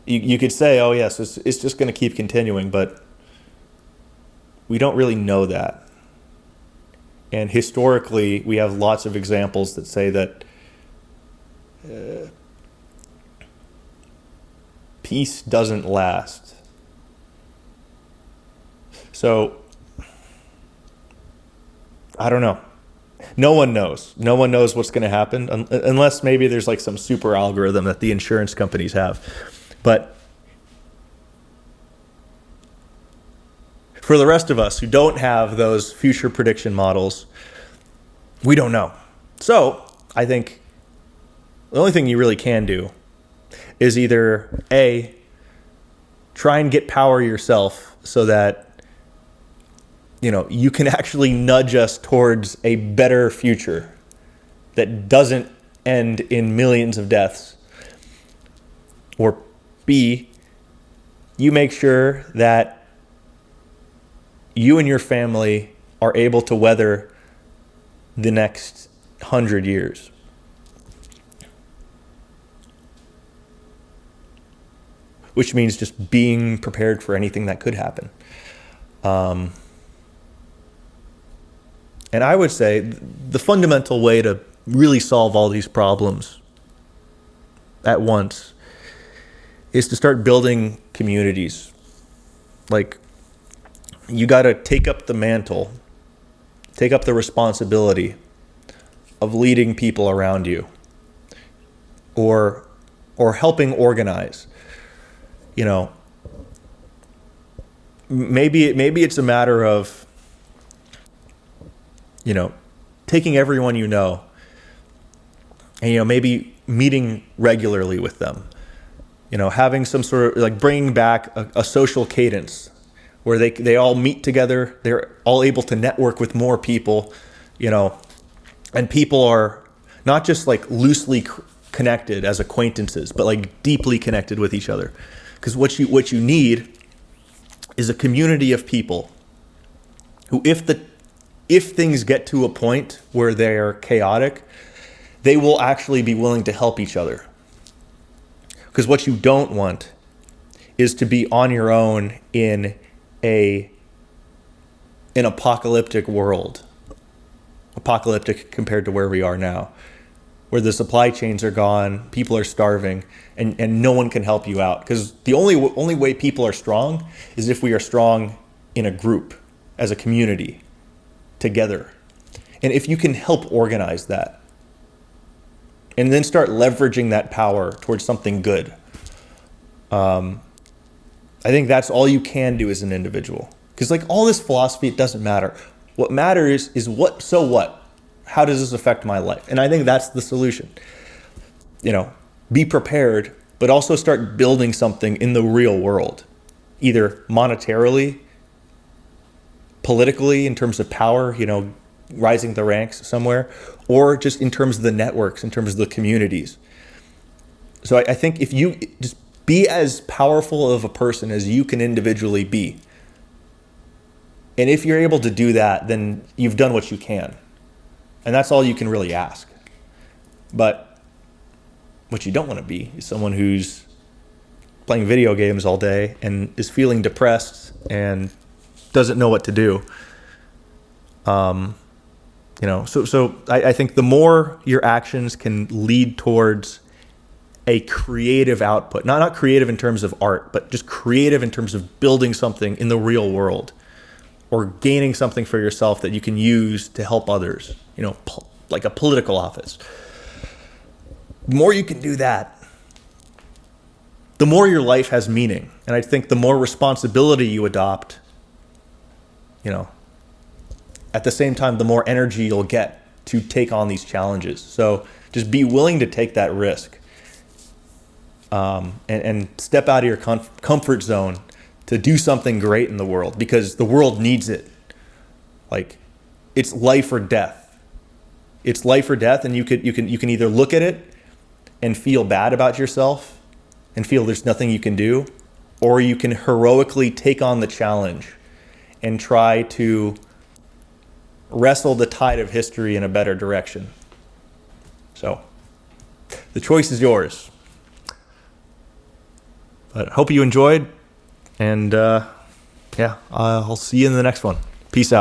Speaker 1: You could say, oh yes, it's just going to keep continuing, but we don't really know that. And historically, we have lots of examples that say that peace doesn't last. So, I don't know. No one knows. No one knows what's going to happen unless maybe there's like some super algorithm that the insurance companies have. But for the rest of us who don't have those future prediction models, we don't know. So I think the only thing you really can do is either A, try and get power yourself so that you can actually nudge us towards a better future that doesn't end in millions of deaths, or B, you make sure that you and your family are able to weather the next 100 years. Which means just being prepared for anything that could happen. And I would say the fundamental way to really solve all these problems at once is to start building communities. Like, you got to take up the mantle, take up the responsibility of leading people around you, or helping organize. Maybe it's a matter of taking everyone and maybe meeting regularly with them. Having some sort of like bringing back a social cadence where they all meet together. They're all able to network with more people, and people are not just like loosely connected as acquaintances, but like deeply connected with each other. Because what you need is a community of people who, if things get to a point where they're chaotic, they will actually be willing to help each other. Because what you don't want is to be on your own in an apocalyptic world. Apocalyptic compared to where we are now, where the supply chains are gone, people are starving, and no one can help you out. Because the only way people are strong is if we are strong in a group, as a community, together. And if you can help organize that, and then start leveraging that power towards something good, I think that's all you can do as an individual. Because like all this philosophy, it doesn't matter. What matters is so what? How does this affect my life? And I think that's the solution. Be prepared, but also start building something in the real world. either monetarily, politically, in terms of power, rising the ranks somewhere, or just in terms of the networks, in terms of the communities. So I think if you just be as powerful of a person as you can individually be, and if you're able to do that, then you've done what you can. And that's all you can really ask. But what you don't want to be is someone who's playing video games all day and is feeling depressed and doesn't know what to do. So I think the more your actions can lead towards a creative output, not creative in terms of art, but just creative in terms of building something in the real world or gaining something for yourself that you can use to help others, like a political office. The more you can do that, the more your life has meaning. And I think the more responsibility you adopt, at the same time, the more energy you'll get to take on these challenges. So just be willing to take that risk, and step out of your comfort zone to do something great in the world, because the world needs it. Like, it's life or death. It's life or death, and you can either look at it and feel bad about yourself and feel there's nothing you can do, or you can heroically take on the challenge and try to wrestle the tide of history in a better direction. So the choice is yours. But I hope you enjoyed, and I'll see you in the next one. Peace out.